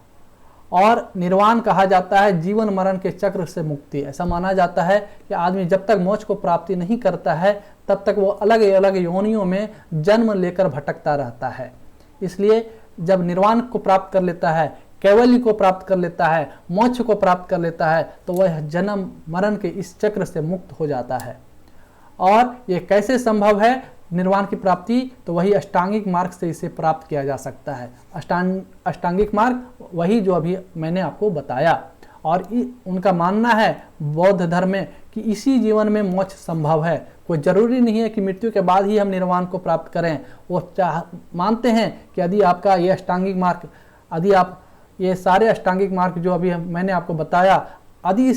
और निर्वाण कहा जाता है जीवन मरण के चक्र से मुक्ति। ऐसा माना जाता है कि आदमी जब तक मोक्ष को प्राप्ति नहीं करता है तब तक वो अलग अलग योनियों में जन्म लेकर भटकता रहता है। इसलिए जब निर्वाण को प्राप्त कर लेता है, कैवल्य को प्राप्त कर लेता है, मोक्ष को प्राप्त कर लेता है, तो वह जन्म मरण के इस चक्र से मुक्त हो जाता है। और ये कैसे संभव है निर्वाण की प्राप्ति? तो वही अष्टांगिक मार्ग से इसे प्राप्त किया जा सकता है। अष्टांगिक मार्ग वही जो अभी मैंने आपको बताया। और उनका मानना है बौद्ध धर्म में कि इसी जीवन में मोक्ष संभव है। कोई जरूरी नहीं है कि मृत्यु के बाद ही हम निर्वाण को प्राप्त करें। वो मानते हैं कि यदि आपका ये अष्टांगिक मार्ग, यदि आप ये सारे अष्टांगिक मार्ग जो अभी मैंने आपको बताया, यदि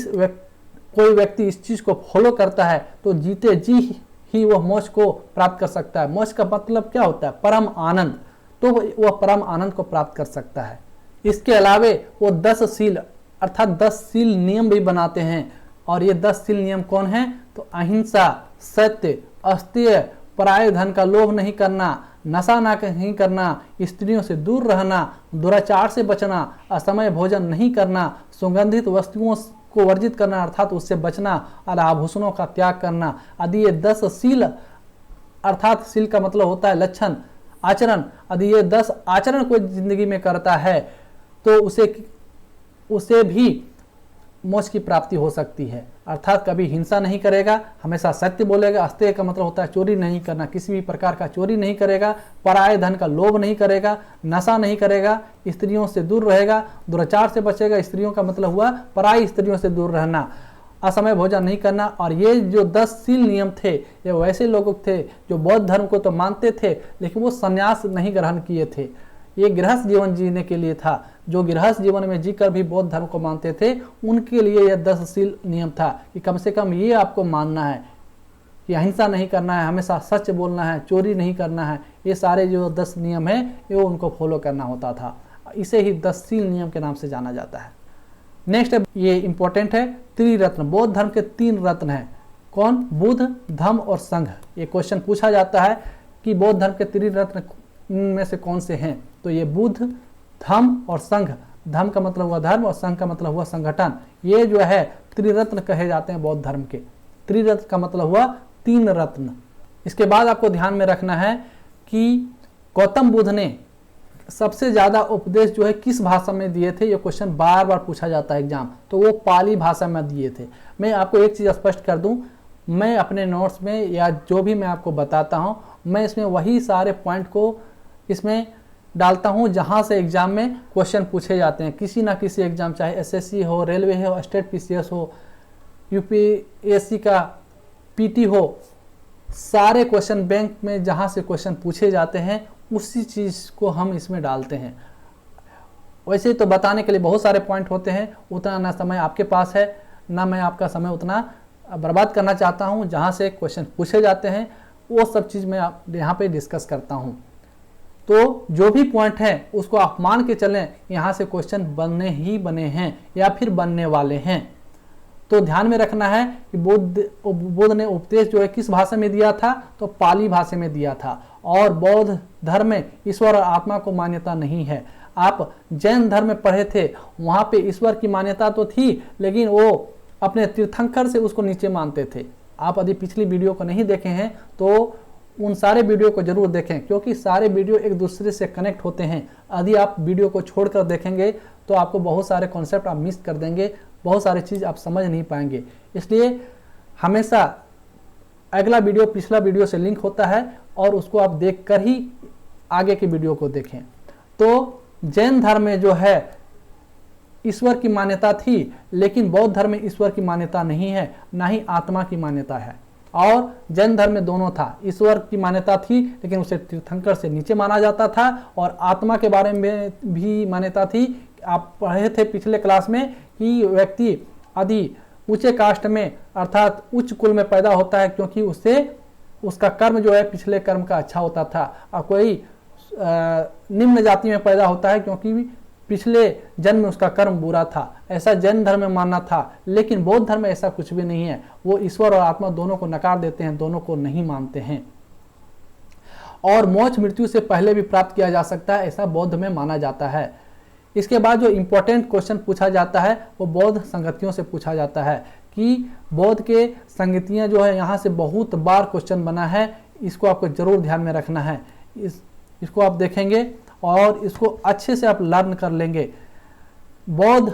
कोई व्यक्ति इस चीज़ को फॉलो करता है तो जीते जी ही वह मोक्ष को प्राप्त कर सकता है। मोक्ष का मतलब क्या होता है? परम आनंद। तो वह परम आनंद को प्राप्त कर सकता है। इसके अलावे वो 10 शील अर्थात 10 शील नियम भी बनाते हैं। और ये 10 शील नियम कौन हैं? तो अहिंसा, सत्य, अस्तेय, पराये धन का लोभ नहीं करना, नशा नहीं करना, स्त्रियों से दूर रहना, दुराचार से बचना, असमय भोजन नहीं करना, सुगंधित वस्तुओं को वर्जित करना अर्थात उससे बचना, और आभूषणों का त्याग करना। यदि ये 10 शील अर्थात शील का मतलब होता है लक्षण, आचरण, यदि ये 10 आचरण कोई जिंदगी में करता है तो उसे भी मोक्ष की प्राप्ति हो सकती है। अर्थात कभी हिंसा नहीं करेगा, हमेशा सत्य बोलेगा। अस्तेय का मतलब होता है चोरी नहीं करना, किसी भी प्रकार का चोरी नहीं करेगा, पराये धन का लोभ नहीं करेगा, नशा नहीं करेगा, स्त्रियों से दूर रहेगा, दुराचार से बचेगा। स्त्रियों का मतलब हुआ पराई स्त्रियों से दूर रहना, असमय भोजन नहीं करना। और ये जो 10 शील नियम थे ये वैसे लोग थे जो बौद्ध धर्म को तो मानते थे लेकिन वो संन्यास नहीं ग्रहण किए थे। ये गृहस्थ जीवन जीने के लिए था। जो गृहस्थ जीवन में जीकर भी बौद्ध धर्म को मानते थे उनके लिए यह 10 शील नियम था कि कम से कम ये आपको मानना है कि अहिंसा नहीं करना है, हमेशा सच बोलना है, चोरी नहीं करना है। ये सारे जो 10 नियम है ये उनको फॉलो करना होता था। इसे ही 10 शील नियम के नाम से जाना जाता है। नेक्स्ट है, ये इंपॉर्टेंट है, त्रिरत्न। बौद्ध धर्म के 3 रत्न हैं। कौन? बुद्ध, धम्म और संघ। ये क्वेश्चन पूछा जाता है कि बौद्ध धर्म के त्रिरत्न में से कौन से हैं? तो ये बुद्ध, धम्म और संघ। धम्म का मतलब हुआ धर्म और संघ का मतलब हुआ संगठन। ये जो है त्रिरत्न कहे जाते हैं बौद्ध धर्म के। त्रिरत्न का मतलब हुआ 3 रत्न। इसके बाद आपको ध्यान में रखना है कि गौतम बुद्ध ने सबसे ज्यादा उपदेश जो है किस भाषा में दिए थे? ये क्वेश्चन बार बार पूछा जाता है एग्जाम, तो वो पाली भाषा में दिए थे। मैं आपको एक चीज स्पष्ट कर दूं, मैं अपने नोट्स में या जो भी मैं आपको बताता हूं मैं इसमें वही सारे पॉइंट को इसमें डालता हूं जहां से एग्जाम में क्वेश्चन पूछे जाते हैं। किसी ना किसी एग्जाम, चाहे एसएससी हो, रेलवे हो, स्टेट पीसीएस हो, यूपीएससी का पीटी हो, सारे क्वेश्चन बैंक में जहां से क्वेश्चन पूछे जाते हैं उसी चीज को हम इसमें डालते हैं। वैसे तो बताने के लिए बहुत सारे पॉइंट होते हैं, उतना ना समय आपके पास है ना मैं आपका समय उतना बर्बाद करना चाहता हूं। जहां से क्वेश्चन पूछे जाते हैं वो सब चीज मैं यहाँ पे डिस्कस करता हूं। तो जो भी पॉइंट है उसको आप मान के चलें यहाँ से क्वेश्चन बनने ही बने हैं या फिर बनने वाले हैं। तो ध्यान में रखना है कि बुद्ध ने उपदेश जो है किस भाषा में दिया था? तो पाली भाषा में दिया था। और बौद्ध धर्म में ईश्वर और आत्मा को मान्यता नहीं है। आप जैन धर्म में पढ़े थे, वहां पे ईश्वर की मान्यता तो थी लेकिन वो अपने तीर्थंकर से उसको नीचे मानते थे। आप यदि पिछली वीडियो को नहीं देखे हैं तो उन सारे वीडियो को जरूर देखें, क्योंकि सारे वीडियो एक दूसरे से कनेक्ट होते हैं। यदि आप वीडियो को छोड़कर देखेंगे तो आपको बहुत सारे कॉन्सेप्ट आप मिस कर देंगे, बहुत सारी चीज़ आप समझ नहीं पाएंगे। इसलिए हमेशा अगला वीडियो पिछला वीडियो से लिंक होता है और उसको आप देखकर ही आगे की वीडियो को देखें। तो जैन धर्म में जो है ईश्वर की मान्यता थी, लेकिन बौद्ध धर्म में ईश्वर की मान्यता नहीं है, ना ही आत्मा की मान्यता है। और जैन धर्म में दोनों था, ईश्वर की मान्यता थी लेकिन उसे तीर्थंकर से नीचे माना जाता था, और आत्मा के बारे में भी मान्यता थी। आप पढ़े थे पिछले क्लास में कि व्यक्ति यदि ऊंचे कास्ट में अर्थात उच्च कुल में पैदा होता है क्योंकि उससे उसका कर्म जो है पिछले कर्म का अच्छा होता था, और कोई निम्न जाति में पैदा होता है क्योंकि पिछले जन्म में उसका कर्म बुरा था। ऐसा जैन धर्म में मानना था, लेकिन बौद्ध धर्म में ऐसा कुछ भी नहीं है। वो ईश्वर और आत्मा दोनों को नकार देते हैं, दोनों को नहीं मानते हैं। और मोक्ष मृत्यु से पहले भी प्राप्त किया जा सकता है, ऐसा बौद्ध में माना जाता है। इसके बाद जो इंपॉर्टेंट क्वेश्चन पूछा जाता है वो बौद्ध संगतियों से पूछा जाता है कि बौद्ध के संगतियाँ जो है, यहाँ से बहुत बार क्वेश्चन बना है, इसको आपको जरूर ध्यान में रखना है। इसको आप देखेंगे और इसको अच्छे से आप लर्न कर लेंगे। बौद्ध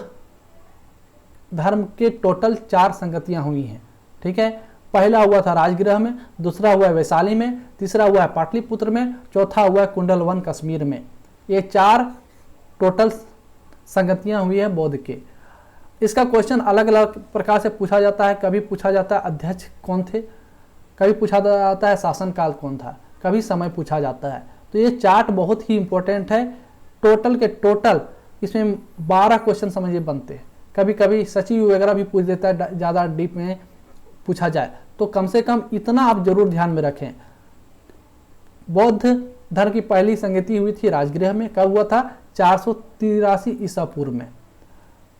धर्म के टोटल 4 संगतियाँ हुई हैं, ठीक है। पहला हुआ था राजगृह में, दूसरा हुआ है वैशाली में, तीसरा हुआ है पाटलिपुत्र में, चौथा हुआ है कुंडलवन कश्मीर में। ये 4 टोटल संगतियाँ हुई है बौद्ध के। इसका क्वेश्चन अलग अलग प्रकार से पूछा जाता है। कभी पूछा जाता है अध्यक्ष कौन थे, कभी पूछा जाता है शासनकाल कौन था, कभी समय पूछा जाता है। तो ये चार्ट बहुत ही इंपॉर्टेंट है। टोटल के टोटल इसमें 12 क्वेश्चन समझिए बनते हैं। कभी कभी सचिव वगैरह भी पूछ देता है, ज़्यादा डीप में पूछा जाए तो कम से कम इतना आप जरूर ध्यान में रखें। बौद्ध धर्म की पहली संगति हुई थी राजगृह में। कब हुआ था? 483 ईसा पूर्व में।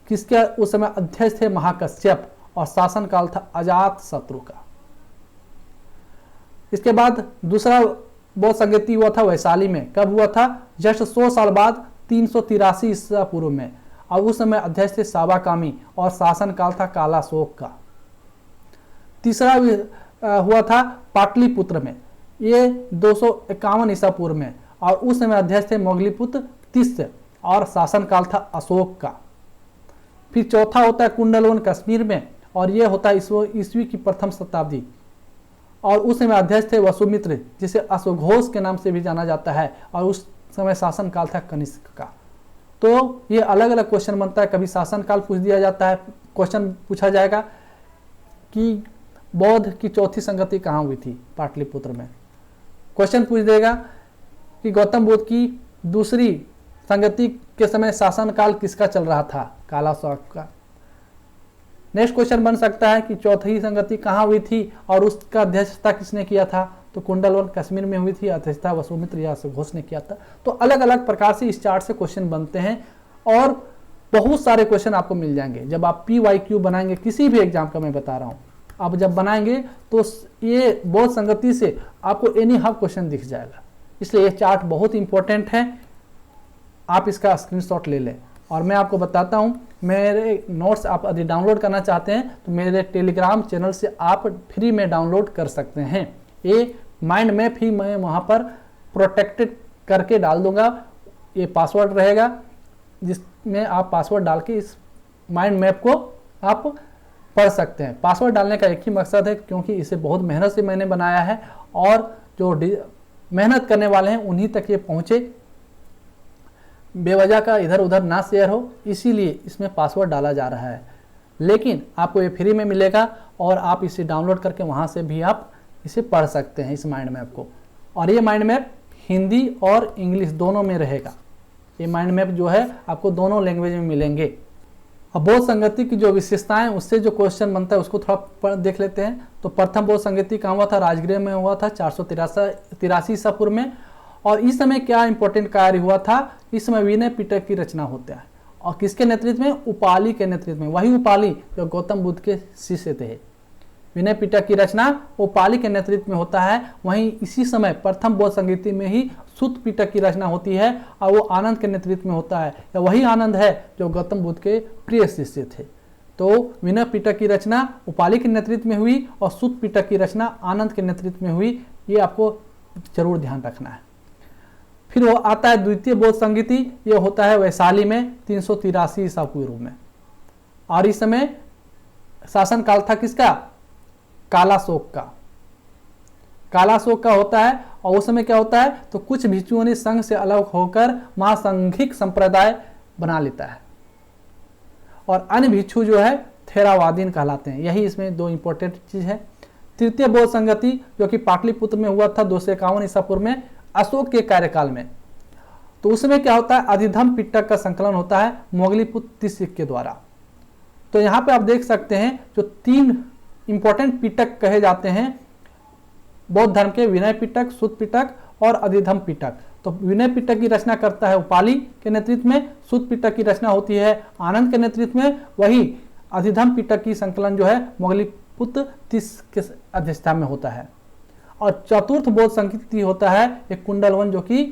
किसके उस समय अध्यक्ष थे? महाकश्यप, और शासन काल था अजात शत्रु का। इसके बाद दूसरा बौद्ध संगति हुआ था वैशाली में। कब हुआ था? जस्ट 100 साल बाद 383 ईसा पूर्व में, और उस समय अध्यक्ष थे साबाकामी, और शासन काल था कालाशोक का। तीसरा हुआ था पाटलिपुत्र में, ये 251 ईसा पूर्व में, और उस समय अध्यक्ष थे मोगलीपुत्र तीसरे, और शासन काल था अशोक का। फिर चौथा होता है कुंडलवन कश्मीर में, और ये होता है ईस्वी की प्रथम शताब्दी, और उस समय अध्यक्ष थे वसुमित्र, जिसे अश्वघोष के नाम से भी जाना जाता है, और उस समय शासन काल था कनिष्क का। तो ये अलग अलग क्वेश्चन बनता है। कभी शासन काल पूछ दिया जाता है, क्वेश्चन पूछा जाएगा कि बौद्ध की चौथी संगति कहाँ हुई थी? पाटलिपुत्र में। क्वेश्चन पूछ देगा कि गौतम बुद्ध की दूसरी संगति के समय शासन काल किसका चल रहा था? कालाशोक का। नेक्स्ट क्वेश्चन बन सकता है कि चौथी संगति कहाँ हुई थी और उसका अध्यक्षता किसने किया था? तो कुंडलवन कश्मीर में हुई थी, अध्यक्षता वसुमित्र या अश्वघोष ने किया था। तो अलग अलग प्रकार से इस चार्ट से क्वेश्चन बनते हैं, और बहुत सारे क्वेश्चन आपको मिल जाएंगे जब आप PYQ बनाएंगे किसी भी एग्जाम का। मैं बता रहा हूँ, आप जब बनाएंगे तो ये बौद्ध संगति से आपको एनी हाउ क्वेश्चन दिख जाएगा। इसलिए ये चार्ट बहुत इंपॉर्टेंट है, आप इसका स्क्रीनशॉट ले लें। और मैं आपको बताता हूँ, मेरे नोट्स आप यदि डाउनलोड करना चाहते हैं तो मेरे टेलीग्राम चैनल से आप फ्री में डाउनलोड कर सकते हैं। ये माइंड मैप ही मैं वहाँ पर प्रोटेक्टेड करके डाल दूंगा। ये पासवर्ड रहेगा जिसमें आप पासवर्ड डाल के इस माइंड मैप को आप पढ़ सकते हैं। पासवर्ड डालने का एक ही मकसद है, क्योंकि इसे बहुत मेहनत से मैंने बनाया है, और जो मेहनत करने वाले हैं उन्हीं तक ये पहुँचे, बेवजह का इधर उधर ना शेयर हो, इसीलिए इसमें पासवर्ड डाला जा रहा है। लेकिन आपको ये फ्री में मिलेगा, और आप इसे डाउनलोड करके वहाँ से भी आप इसे पढ़ सकते हैं, इस माइंड मैप को। और ये माइंड मैप हिंदी और इंग्लिश दोनों में रहेगा। ये माइंड मैप जो है आपको दोनों लैंग्वेज में मिलेंगे। अब बौद्ध संगति की जो विशेषताएं, उससे जो क्वेश्चन बनता है उसको थोड़ा देख लेते हैं। तो प्रथम बौद्ध संगति कहाँ हुआ था? राजगृह में हुआ था 483 ईसा पूर्व में। और इस समय क्या इंपॉर्टेंट कार्य हुआ था? इस समय विनय पिटक की रचना होता है, और किसके नेतृत्व में? उपाली के नेतृत्व में। वही उपाली जो गौतम बुद्ध के शिष्य थे। विनय पिटक की रचना उपाली के नेतृत्व में होता है। वहीं इसी समय प्रथम बौद्ध संगति में ही सुत्त पिटक की रचना होती है, और वो आनंद के नेतृत्व में होता है। या वही आनंद है जो गौतम बुद्ध के प्रिय शिष्य थे। तो विनय पिटक की रचना उपाली के नेतृत्व में हुई, और सुत्त पिटक की रचना आनंद के नेतृत्व में हुई। ये आपको जरूर ध्यान रखना है। फिर वो आता है द्वितीय बौद्ध संगति, ये होता है वैशाली में 383 ईसा पूर्व में, और इस समय शासन काल था किसका? कालाशोक का। कालाशोक का होता है, और उस समय क्या होता है, तो कुछ भिक्षुओं ने संघ से अलग होकर महासंघिक संप्रदाय बना लेता है और अन्य भिक्षु जो है थेरावादीन कहलाते हैं। यही इसमें दो इंपॉर्टेंट चीज है। तृतीय बौद्ध संगति जो कि पाटलिपुत्र में हुआ था 251 ईसा पूर्व में अशोक के कार्यकाल में, तो उसमें क्या होता है, अधिधम पिटक का संकलन होता है मोगलीपुत्र तिस्स के द्वारा। तो यहाँ पे आप देख सकते हैं जो 3 इंपॉर्टेंट पिटक कहे जाते हैं बौद्ध धर्म के, विनय पिटक, सुत्त पिटक और अधिधम पिटक। तो विनय पिटक की रचना करता है उपाली के नेतृत्व में, सुत्त पिटक की रचना होती है आनंद के नेतृत्व में, वही अधिधम पिटक की संकलन जो है मोगलीपुत्र तिस्स के अध्यक्षता में होता है। और चतुर्थ बौद्ध संगति होता है एक कुंडलवन जो कि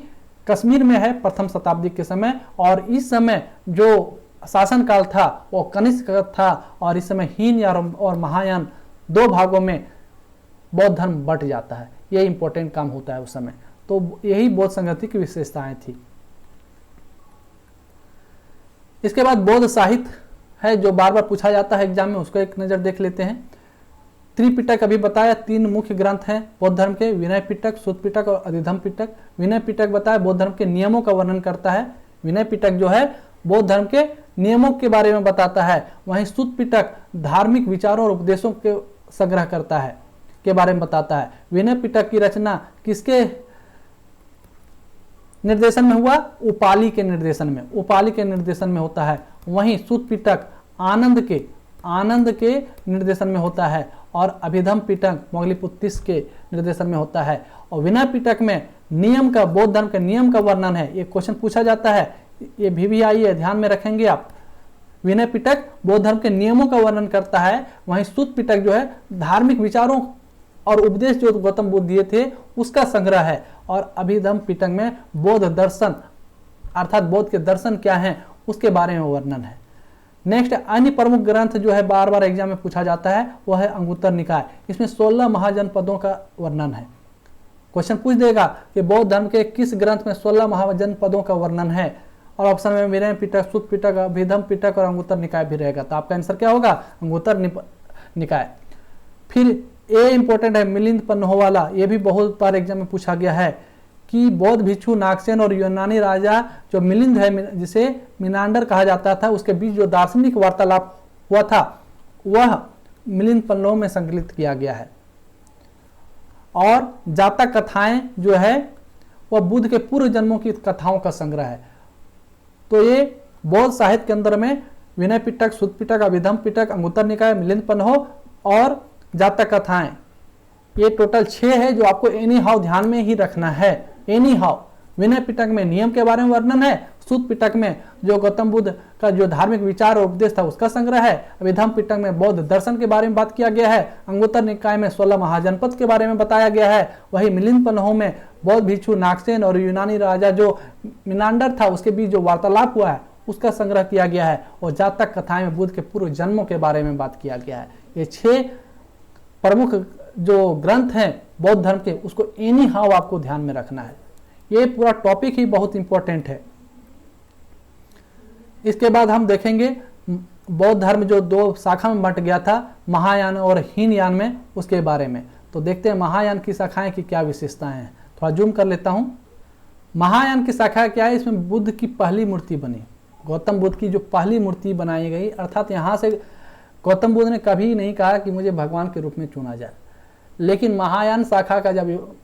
कश्मीर में है प्रथम शताब्दी के समय, और इस समय जो शासनकाल था वो कनिष्क था और इस समय हीनयान और महायान 2 भागों में बौद्ध धर्म बंट जाता है। ये इंपॉर्टेंट काम होता है उस समय। तो यही बौद्ध संगति की विशेषताएं थी। इसके बाद बौद्ध साहित्य है जो बार बार पूछा जाता है एग्जाम में, उसको एक नजर देख लेते हैं। त्रिपिटक अभी बताया 3 मुख्य ग्रंथ हैं बौद्ध धर्म के, विनय पिटक, सुत्त पिटक और अधिधम पिटक। विनय पिटक बताया बौद्ध धर्म के नियमों का वर्णन करता है। विनय पिटक जो है बौद्ध धर्म के नियमों के बारे में बताता है। वहीं सुत्त पिटक धार्मिक विचारों और उपदेशों के संग्रह करता है के बारे में बताता है। विनय पिटक की रचना किसके निर्देशन में हुआ, उपाली के निर्देशन में, उपाली के निर्देशन में होता है। वहीं सुत्त पिटक आनंद के निर्देशन में होता है और अभिधम पिटक मोगलीपुत्र तिस्स के निर्देशन में होता है। और विनय पिटक में नियम का, बौद्ध धर्म के नियम का वर्णन है। ये क्वेश्चन पूछा जाता है, ये भी आई है, ध्यान में रखेंगे आप। विनय पिटक बौद्ध धर्म के नियमों का वर्णन करता है, वहीं सुत्त पिटक जो है धार्मिक विचारों और उपदेश जो गौतम बुद्ध दिए थे उसका संग्रह है। और अभिधम पिटक में बौद्ध दर्शन अर्थात बौद्ध के दर्शन क्या हैं उसके बारे में वर्णन है। नेक्स्ट अन्य प्रमुख ग्रंथ जो है बार बार एग्जाम में पूछा जाता है वह है अंगुत्तर निकाय। इसमें 16 महाजनपदों का वर्णन है। क्वेश्चन पूछ देगा कि बौद्ध धर्म के किस ग्रंथ में 16 महाजनपदों का वर्णन है, और ऑप्शन में विनय पिटक, सुत्त पिटक, अभिधम पिटक और अंगुत्तर निकाय भी रहेगा। तो आपका आंसर क्या होगा, अंगुत्तर निकाय। फिर ए इंपॉर्टेंट है मिलिंद पन्होवाला, ये भी बहुत बार एग्जाम में पूछा गया है कि बौद्ध भिक्षु नागसेन और यूनानी राजा जो मिलिंद है जिसे मिनांडर कहा जाता था, उसके बीच जो दार्शनिक वार्तालाप हुआ था वह मिलिंद पन्हों में संकलित किया गया है। और जातक कथाएं जो है वह बुद्ध के पूर्व जन्मों की कथाओं का संग्रह है। तो ये बौद्ध साहित्य के अंदर में विनय पिटक, सुत्त पिटक, अभिधम पिटक, अंगुत्तर निकाय, मिलिंद पन्हो और जातक कथाएं, ये टोटल 6 है जो आपको एनी हाउ ध्यान में ही रखना है। एनी हाउ विनय पिटक में नियम के बारे में वर्णन है, सुत्त पिटक में जो गौतम बुद्ध का जो धार्मिक विचार और उपदेश था उसका संग्रह है, अभिधम पिटक में बौद्ध दर्शन के बारे में बात किया गया है, अंगुत्तर निकाय में 16 महाजनपद के बारे में बताया गया है, वही मिलिंद पन्हो में बौद्ध भिक्षु नागसेन और यूनानी राजा जो मिनांडर था उसके बीच जो वार्तालाप हुआ है उसका संग्रह किया गया है, और जातक कथाएं में बुद्ध के पूर्व जन्मों के बारे में बात किया गया है। ये 6 प्रमुख जो ग्रंथ हैं बौद्ध धर्म के उसको एनी हाउ आपको ध्यान में रखना है। ये पूरा टॉपिक ही बहुत इंपॉर्टेंट है। इसके बाद हम देखेंगे बौद्ध धर्म जो 2 शाखा में बंट गया था, महायान और हीनयान में, उसके बारे में। तो देखते हैं महायान की शाखाएं की क्या विशेषताएं हैं। थोड़ा जूम कर लेता हूं। महायान की शाखा क्या है, इसमें बुद्ध की पहली मूर्ति बनी, गौतम बुद्ध की जो पहली मूर्ति बनाई गई, अर्थात यहाँ से गौतम बुद्ध ने कभी नहीं कहा कि मुझे भगवान के रूप में चुना जाए। लेकिन महायान शाखा का जब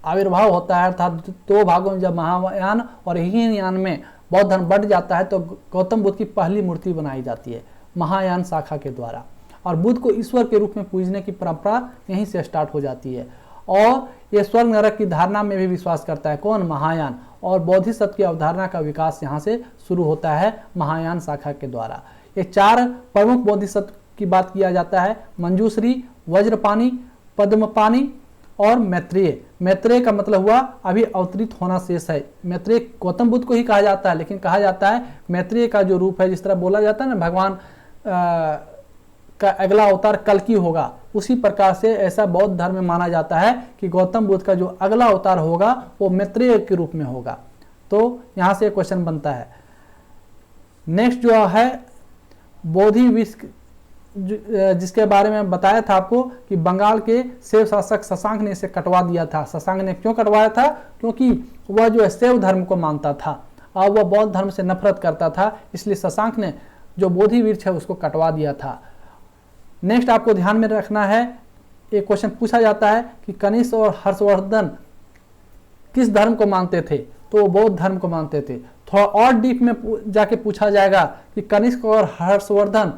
आविर्भाव होता है, अर्थात 2 भागों में जब महायान और हीनयान में बौद्ध धर्म बढ़ जाता है, तो गौतम बुद्ध की पहली मूर्ति बनाई जाती है महायान शाखा के द्वारा, और बुद्ध को ईश्वर के रूप में पूजने की परंपरा यहीं से स्टार्ट हो जाती है। और ये स्वर्ग नरक की धारणा में भी विश्वास करता है, कौन, महायान, और बोधिसत्व की अवधारणा का विकास यहाँ से शुरू होता है महायान शाखा के द्वारा। ये 4 प्रमुख बोधिसत्व की बात किया जाता है, मंजूश्री, वज्रपाणी, पद्मपाणी और मैत्रेय। मैत्रेय का मतलब हुआ अभी अवतरित होना शेष है। मैत्रेय गौतम बुद्ध को ही कहा जाता है, लेकिन कहा जाता है मैत्रेय का जो रूप है, जिस तरह बोला जाता है ना भगवान का अगला अवतार कल्कि होगा, उसी प्रकार से ऐसा बौद्ध धर्म में माना जाता है कि गौतम बुद्ध का जो अगला अवतार होगा वो मैत्रेय के रूप में होगा। तो यहाँ से क्वेश्चन बनता है। नेक्स्ट जो है बोधि जिसके बारे में बताया था आपको कि बंगाल के शैव शासक शशांक ने इसे कटवा दिया था। शशांक ने क्यों कटवाया था? क्योंकि वह जो है शैव धर्म को मानता था और वह बौद्ध धर्म से नफरत करता था, इसलिए शशांक ने जो बोधि वृक्ष है उसको कटवा दिया था। नेक्स्ट आपको ध्यान में रखना है, एक क्वेश्चन पूछा जाता है कि कनिष्क और हर्षवर्धन किस धर्म को मानते थे? तो वो बौद्ध धर्म को मानते थे। थोड़ा और डीप में जाके पूछा जाएगा कि कनिष्क और हर्षवर्धन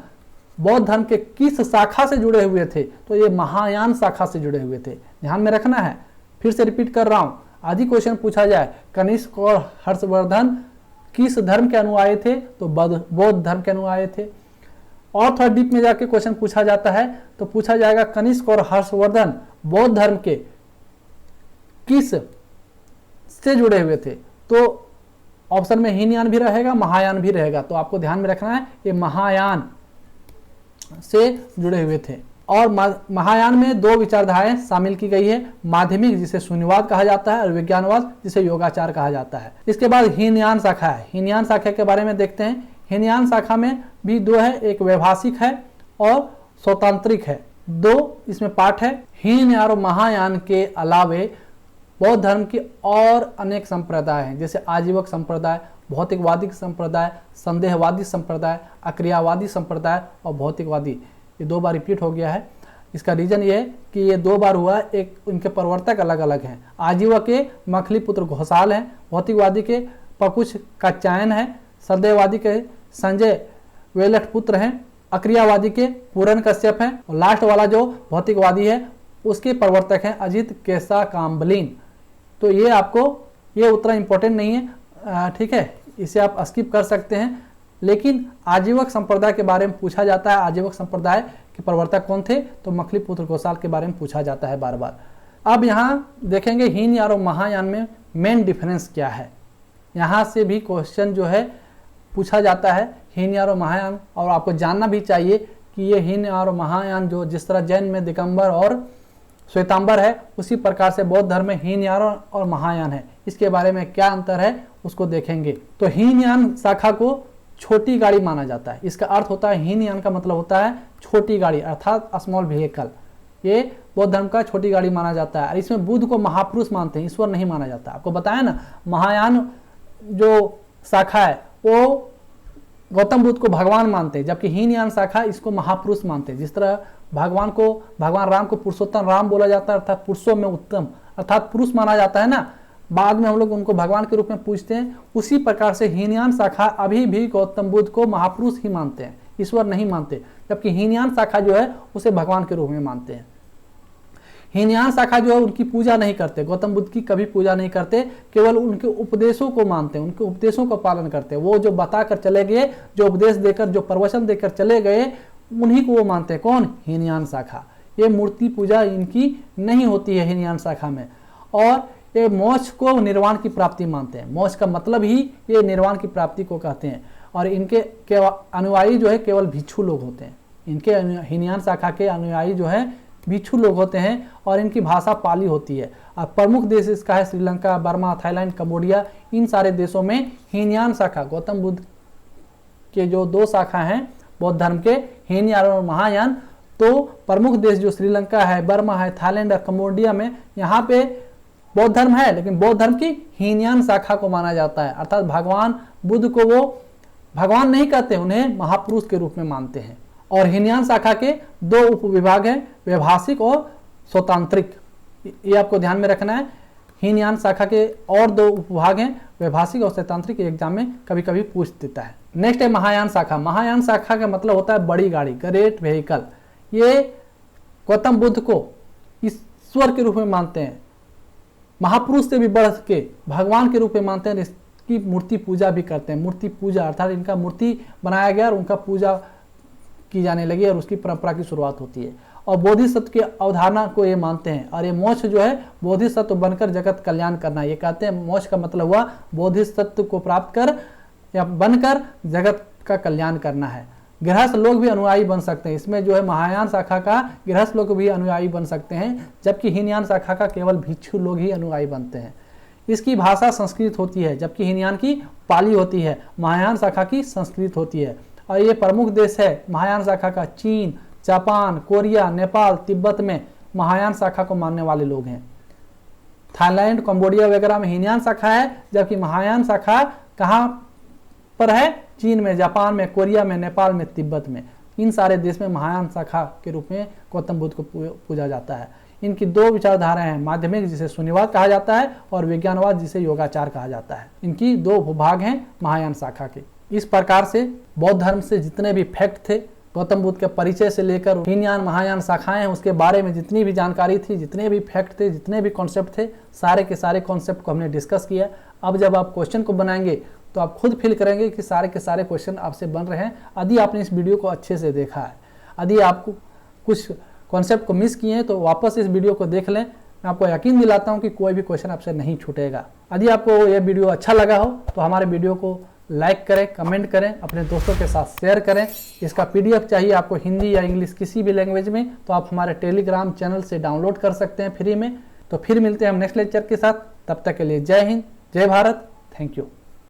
बौद्ध धर्म के किस शाखा से जुड़े हुए थे? तो ये महायान शाखा से जुड़े हुए थे। ध्यान में रखना है, फिर से रिपीट कर रहा हूं, आज ही क्वेश्चन पूछा जाए कनिष्क और हर्षवर्धन किस धर्म के अनुयायी थे? तो बौद्ध धर्म के अनुयायी थे। और थोड़ा डीप में जाके क्वेश्चन पूछा जाता है तो पूछा जाएगा कनिष्क और हर्षवर्धन बौद्ध धर्म के किस से जुड़े हुए थे? तो ऑप्शन में हीनयान भी रहेगा, महायान भी रहेगा। तो आपको ध्यान में रखना है ये महायान से जुड़े हुए थे। और महायान में दो विचारधाराएं शामिल की गई है, माध्यमिक जिसे शून्यवाद कहा जाता है और विज्ञानवाद जिसे योगाचार कहा जाता है। इसके बाद हीनयान शाखा है। हीनयान शाखा के बारे में देखते हैं। हीनयान शाखा में भी दो है, एक वैभाषिक है और स्वतांत्रिक है। दो इसमें पार्ट है। हीनयान और महायान के अलावे बौद्ध धर्म के और अनेक संप्रदाय हैं, जैसे आजीवक संप्रदाय, भौतिकवादी संप्रदाय, संदेहवादी संप्रदाय, अक्रियावादी संप्रदाय और भौतिकवादी। ये दो बार रिपीट हो गया है। इसका रीजन ये है कि ये दो बार हुआ, एक उनके प्रवर्तक अलग अलग हैं। आजीवक के मखलीपुत्र घोषाल हैं, भौतिकवादी के पकुछ कात्यायन है, संदेहवादी के संजय वेलठ पुत्र हैं, अक्रियावादी के पूरन कश्यप हैं और लास्ट वाला जो भौतिकवादी है उसके प्रवर्तक हैं अजित केसा काम्बलिन। तो ये आपको ये उतना इंपॉर्टेंट नहीं है, ठीक है, इसे आप स्किप कर सकते हैं। लेकिन आजीवक संप्रदाय के बारे में पूछा जाता है। आजीवक संप्रदाय के प्रवर्तक कौन थे? तो मखलीपुत्र घोषाल के बारे में पूछा जाता है बार बार। अब यहाँ देखेंगे हीनयान और महायान में मेन डिफरेंस क्या है। यहाँ से भी क्वेश्चन जो है पूछा जाता है हीनयान और महायान, और आपको जानना भी चाहिए कि ये हीनयान और महायान जो जिस तरह जैन में दिगंबर और श्वेतांबर है, उसी प्रकार से बौद्ध धर्म में हीनयान और महायान है। इसके बारे में क्या अंतर है उसको देखेंगे। तो हीनयान शाखा को छोटी गाड़ी माना जाता है। इसका अर्थ होता है, हीनयान का मतलब होता है छोटी गाड़ी अर्थात स्मॉल व्हीकल। ये बौद्ध धर्म का छोटी गाड़ी माना जाता है। और इसमें बुद्ध को महापुरुष मानते हैं, ईश्वर नहीं माना जाता। आपको बताया ना, महायान जो शाखा है वो गौतम बुद्ध को भगवान मानते हैं, जबकि हीनयान शाखा इसको महापुरुष मानते हैं। जिस तरह भगवान राम को पुरुषोत्तम राम बोला जाता है अर्थात पुरुषों में उत्तम अर्थात पुरुष माना जाता है ना, बाद में हम लोग उनको भगवान के रूप में पूजते हैं, उसी प्रकार से हीनयान शाखा अभी भी गौतम बुद्ध को महापुरुष ही मानते हैं, ईश्वर नहीं मानते। जबकि हीनयान शाखा जो है उसे भगवान के रूप में मानते हैं। हीनयान शाखा जो है उनकी पूजा नहीं करते, गौतम बुद्ध की कभी पूजा नहीं करते, केवल उनके उपदेशों को मानते हैं, उनके उपदेशों का पालन करते हैं। वो जो बताकर चले गए, जो उपदेश देकर, जो प्रवचन देकर चले गए, उन्हीं को वो मानते हैं। कौन? हीनयान शाखा। ये मूर्ति पूजा इनकी नहीं होती है हीनयान शाखा में। और ये मोक्ष को निर्वाण की प्राप्ति मानते हैं। मोक्ष का मतलब ही ये निर्वाण की प्राप्ति को कहते हैं। और इनके अनुयायी जो है केवल भिक्षु लोग होते हैं। इनके हीनयान शाखा के अनुयायी जो है भिक्षु लोग होते हैं और इनकी भाषा पाली होती है। और प्रमुख देश इसका है श्रीलंका, बर्मा, थाईलैंड, कंबोडिया। इन सारे देशों में हीनयान शाखा, गौतम बुद्ध के जो दो शाखा हैं बौद्ध धर्म के, हीनयान और महायान, तो प्रमुख देश जो श्रीलंका है, बर्मा है, थाईलैंड और कंबोडिया में यहाँ पे बौद्ध धर्म है, लेकिन बौद्ध धर्म की हीनयान शाखा को माना जाता है। अर्थात भगवान बुद्ध को वो भगवान नहीं कहते, उन्हें महापुरुष के रूप में मानते हैं। और हीनयान शाखा के दो उपविभाग हैं, वैभाषिक और स्वतांत्रिक। ये आपको ध्यान में रखना है। हीनयान शाखा के और दो उपविभाग हैं, वैभाषिक और स्वतांत्रिक। एग्जाम में कभी कभी पूछ देता है। नेक्स्ट है महायान शाखा। महायान शाखा का मतलब होता है बड़ी गाड़ी, ग्रेट व्हीकल। ये गौतम बुद्ध को ईश्वर के रूप में मानते हैं, महापुरुष से भी बढ़ के भगवान के रूप में मानते हैं। इसकी मूर्ति पूजा भी करते हैं। मूर्ति पूजा अर्थात इनका मूर्ति बनाया गया और उनका पूजा की जाने लगी और उसकी परंपरा की शुरुआत होती है। और बोधिसत्व की अवधारणा को ये मानते हैं। और ये मोक्ष जो है बोधिसत्व बनकर जगत कल्याण करना। ये कहते हैं मोक्ष का मतलब हुआ बोधिसत्व को प्राप्त कर या बनकर जगत का कल्याण करना है। गृहस्थ लोग भी अनुयायी बन सकते हैं। इसमें जो है महायान शाखा का गृहस्थ लोग भी अनुयायी बन सकते हैं, जबकि हीनयान शाखा का केवल भिक्षु लोग ही अनुयायी बनते हैं। इसकी भाषा संस्कृत होती है, जबकि हीनयान की पाली होती है, महायान शाखा की संस्कृत होती है। और ये प्रमुख देश है महायान शाखा का चीन, जापान, कोरिया, नेपाल, तिब्बत में महायान शाखा को मानने वाले लोग हैं। थाईलैंड, कंबोडिया वगैरह में हीनयान शाखा है, जबकि महायान शाखा कहाँ पर है? चीन में, जापान में, कोरिया में, नेपाल में, तिब्बत में। इन सारे देश में महायान शाखा के रूप में गौतम बुद्ध को पूजा जाता है। इनकी दो विचारधाराएं हैं, माध्यमिक जिसे शून्यवाद कहा जाता है और विज्ञानवाद जिसे योगाचार कहा जाता है। इनकी दो भूभाग हैं महायान शाखा के। इस प्रकार से बौद्ध धर्म से जितने भी फैक्ट थे, गौतम बुद्ध के परिचय से लेकर हीनयान महायान शाखाएं हैं उसके बारे में जितनी भी जानकारी थी, जितने भी फैक्ट थे, जितने भी कॉन्सेप्ट थे, सारे के सारे कॉन्सेप्ट को हमने डिस्कस किया। अब जब आप क्वेश्चन को बनाएंगे तो आप खुद फील करेंगे कि सारे के सारे क्वेश्चन आपसे बन रहे हैं यदि आपने इस वीडियो को अच्छे से देखा है। यदि आपको कुछ कॉन्सेप्ट को मिस किए हैं तो वापस इस वीडियो को देख लें। मैं आपको यकीन दिलाता हूं कि कोई भी क्वेश्चन आपसे नहीं छूटेगा। यदि आपको ये वीडियो अच्छा लगा हो तो हमारे वीडियो को लाइक करें, कमेंट करें, अपने दोस्तों के साथ शेयर करें। इसका PDF चाहिए आपको हिंदी या इंग्लिश किसी भी लैंग्वेज में तो आप हमारे टेलीग्राम चैनल से डाउनलोड कर सकते हैं फ्री में। तो फिर मिलते हैं हम नेक्स्ट लेक्चर के साथ। तब तक के लिए जय हिंद, जय भारत, थैंक यू।